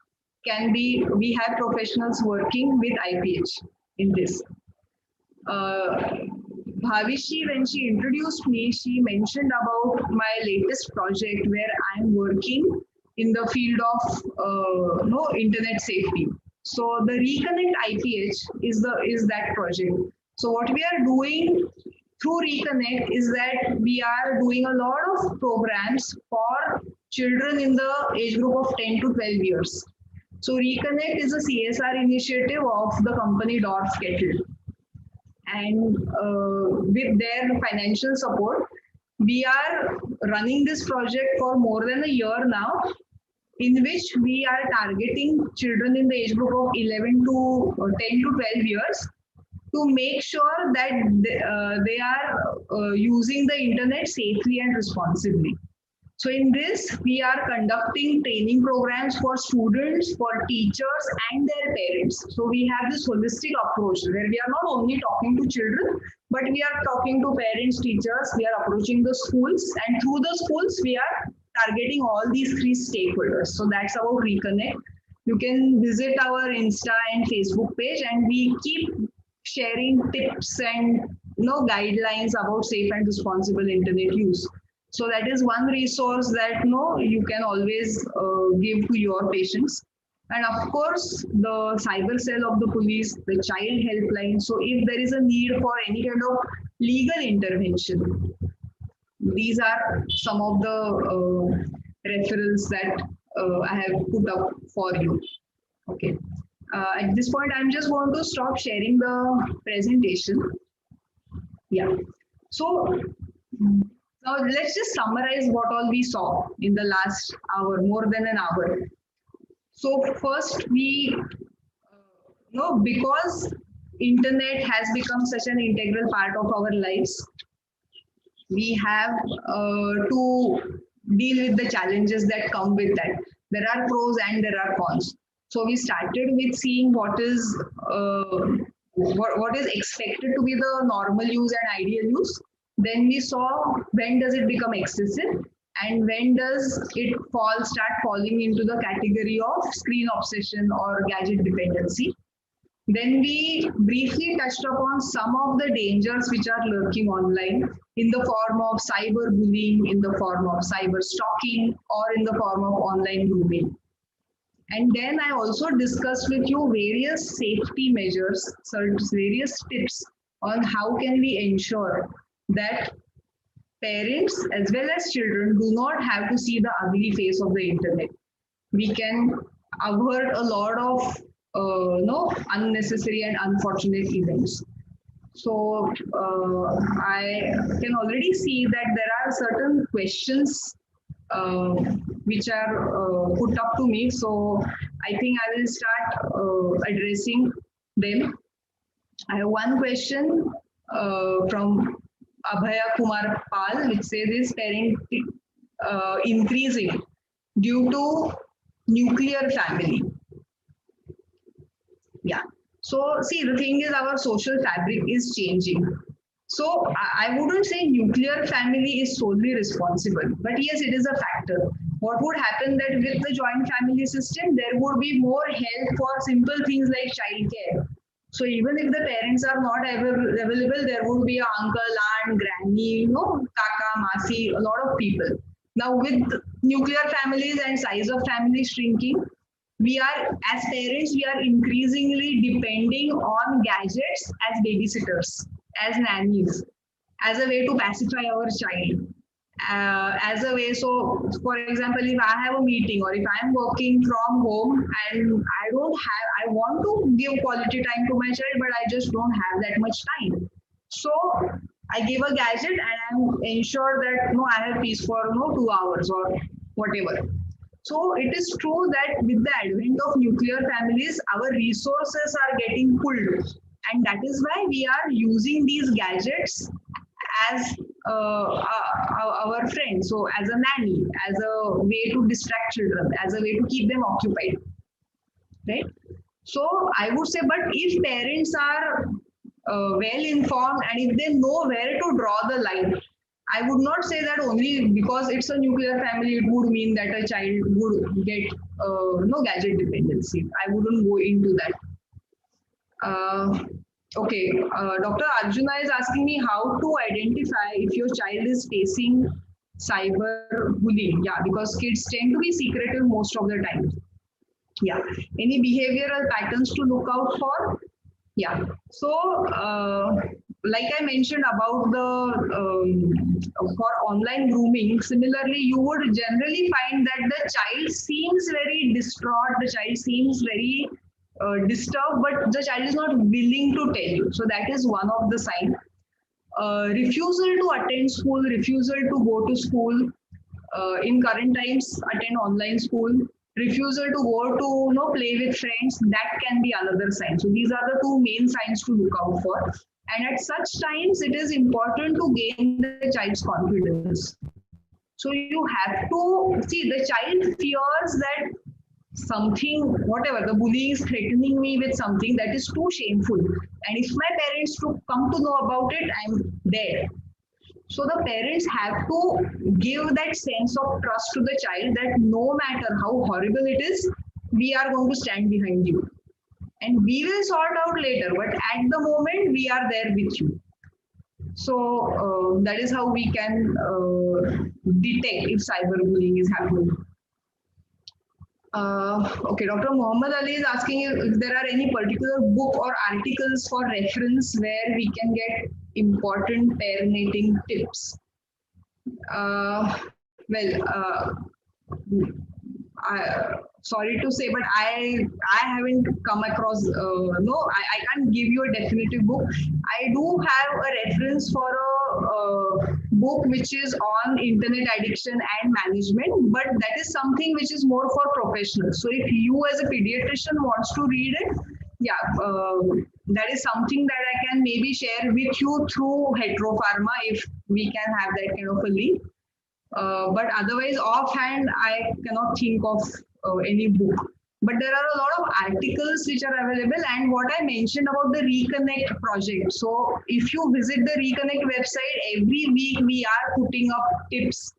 can be, we have professionals working with IPH in this. Bhavishi, when she introduced me, she mentioned about my latest project where I'm working in the field of internet safety. So the Reconnect IPH is that project. So what we are doing through Reconnect is that we are doing a lot of programs for children in the age group of 10 to 12 years. So Reconnect is a CSR initiative of the company Dorf Kettle. And with their financial support, we are running this project for more than a year now, in which we are targeting children in the age group of 11 to 10 to 12 years to make sure that they are using the internet safely and responsibly. So in this, we are conducting training programs for students, for teachers and their parents. So we have this holistic approach where we are not only talking to children, but we are talking to parents, teachers, we are approaching the schools, and through the schools, we are targeting all these three stakeholders. So that's about Reconnect. You can visit our Insta and Facebook page, and we keep sharing tips and guidelines about safe and responsible internet use. So that is one resource that you can always give to your patients. And of course, the cyber cell of the police, the child helpline. So if there is a need for any kind of legal intervention, these are some of the referrals that I have put up for you. Okay. At this point, I'm just going to stop sharing the presentation. Yeah. So now let's just summarize what all we saw in the last hour, more than an hour. So first we because internet has become such an integral part of our lives, we have to deal with the challenges that come with that. There are pros and there are cons. So we started with seeing what is expected to be the normal use and ideal use. Then we saw when does it become excessive and when does it start falling into the category of screen obsession or gadget dependency. Then we briefly touched upon some of the dangers which are lurking online in the form of cyberbullying, in the form of cyber stalking, or in the form of online grooming. And then I also discussed with you various safety measures, various tips on how can we ensure that parents as well as children do not have to see the ugly face of the internet. We can avert a lot of unnecessary and unfortunate events. So I can already see that there are certain questions which are put up to me. So I think I will start addressing them. I have one question from Abhaya Kumar Pal, which says is parenting increasing due to nuclear family. Yeah. So see, the thing is our social fabric is changing. So I wouldn't say nuclear family is solely responsible, but yes, it is a factor. What would happen that with the joint family system, there would be more help for simple things like childcare. So even if the parents are not available, there would be an uncle, aunt, granny, kaka, masi, a lot of people. Now with nuclear families and size of families shrinking, we are, as parents, we are increasingly depending on gadgets as babysitters, as nannies, as a way to pacify our child. As a way, so for example, if I have a meeting or if I'm working from home and I want to give quality time to my child, but I just don't have that much time. So I give a gadget and I'm ensured that I have peace for 2 hours or whatever. So it is true that with the advent of nuclear families, our resources are getting pulled. And that is why we are using these gadgets as our friend. So as a nanny, as a way to distract children, as a way to keep them occupied. Right? So I would say, but if parents are well informed and if they know where to draw the line, I would not say that only because it's a nuclear family, it would mean that a child would get gadget dependency. I wouldn't go into that. Okay, Dr. Arjuna is asking me how to identify if your child is facing cyber bullying. Yeah, because kids tend to be secretive most of the time. Yeah, any behavioral patterns to look out for? Yeah, so like I mentioned about the for online grooming, similarly, you would generally find that the child seems very distraught, the child seems very disturbed, but the child is not willing to tell you. So that is one of the signs. Refusal to attend school, refusal to go to school, in current times attend online school, refusal to go to play with friends, that can be another sign. So these are the two main signs to look out for. And at such times, it is important to gain the child's confidence. So you have to see the child fears that something, whatever, the bully is threatening me with something that is too shameful. And if my parents to come to know about it, I'm dead. So the parents have to give that sense of trust to the child that no matter how horrible it is, we are going to stand behind you. And we will sort out later, but at the moment, we are there with you. So that is how we can detect if cyberbullying is happening. Okay, Dr. Muhammad Ali is asking if there are any particular book or articles for reference where we can get important parenting tips. Sorry to say, but I haven't come across. I can't give you a definitive book. I do have a reference for a book which is on internet addiction and management, but that is something which is more for professionals. So if you as a pediatrician wants to read it, that is something that I can maybe share with you through Hetero Pharma if we can have that kind of a link. But otherwise, offhand, I cannot think of any book. But there are a lot of articles which are available, and what I mentioned about the Reconnect project. So if you visit the Reconnect website, every week we are putting up tips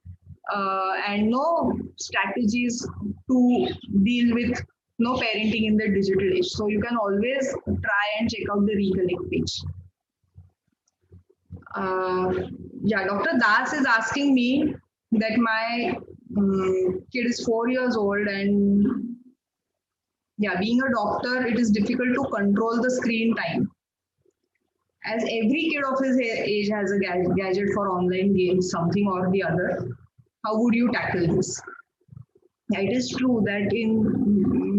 and strategies to deal with parenting in the digital age. So you can always try and check out the Reconnect page. Dr. Das is asking me that my kid is 4 years old, and being a doctor, it is difficult to control the screen time. As every kid of his age has a gadget for online games, something or the other. How would you tackle this? It is true that in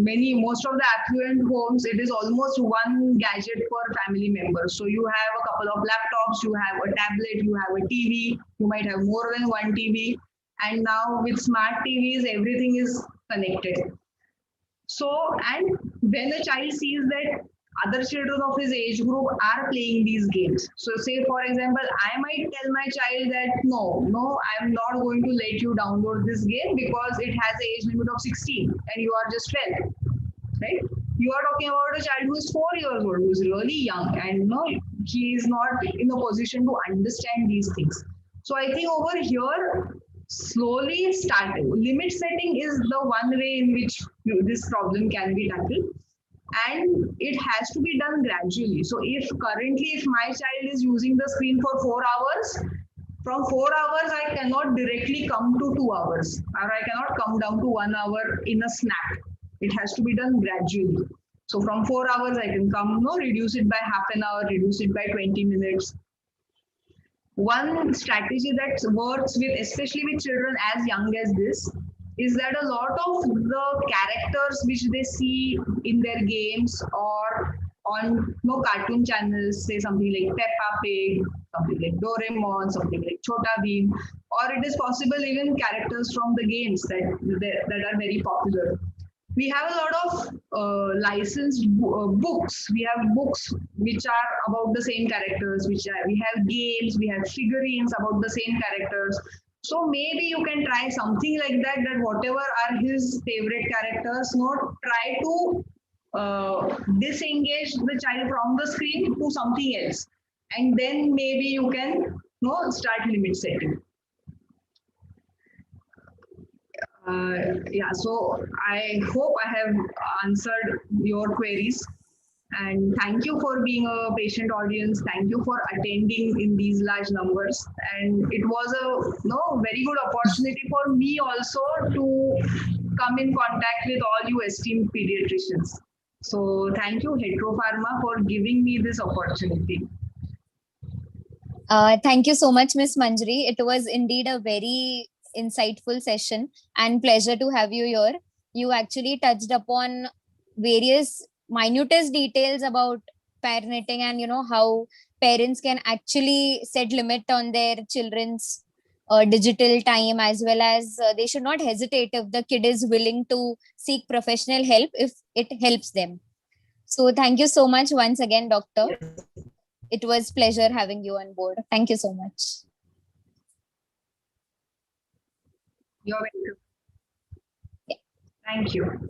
most of the affluent homes, it is almost one gadget per family member. So you have a couple of laptops, you have a tablet, you have a TV, you might have more than one TV. And now with smart TVs, everything is connected. So, and when a child sees that other children of his age group are playing these games. So say, for example, I might tell my child that, no, I'm not going to let you download this game because it has an age limit of 16 and you are just 12, right? You are talking about a child who is 4 years old, who is really young, and he is not in a position to understand these things. So I think over here, slowly limit setting is the one way in which this problem can be tackled. And it has to be done gradually. So if my child is using the screen for 4 hours, from 4 hours, I cannot directly come to 2 hours, or I cannot come down to 1 hour in a snap. It has to be done gradually. So from 4 hours, I can come, reduce it by half an hour, reduce it by 20 minutes. One strategy that works with, especially with children as young as this, is that a lot of the characters which they see in their games or on cartoon channels, say something like Peppa Pig, something like Doraemon, something like Chota Bheem, or it is possible even characters from the games that are very popular. We have a lot of licensed books. We have books which are about the same characters, we have games, we have figurines about the same characters. So maybe you can try something like that, that whatever are his favorite characters, try to disengage the child from the screen to something else. And then maybe you can start limit setting. So I hope I have answered your queries. And thank you for being a patient audience. Thank you for attending in these large numbers. And it was a very good opportunity for me also to come in contact with all you esteemed pediatricians. So thank you, Hetero Pharma, for giving me this opportunity. Thank you so much, Miss Manjari. It was indeed a very insightful session and pleasure to have you here. You actually touched upon various minutest details about parenting and how parents can actually set limit on their children's digital time, as well as they should not hesitate if the kid is willing to seek professional help if it helps them. So thank you so much once again, doctor. It was pleasure having you on board. Thank you so much. You're welcome. Thank you.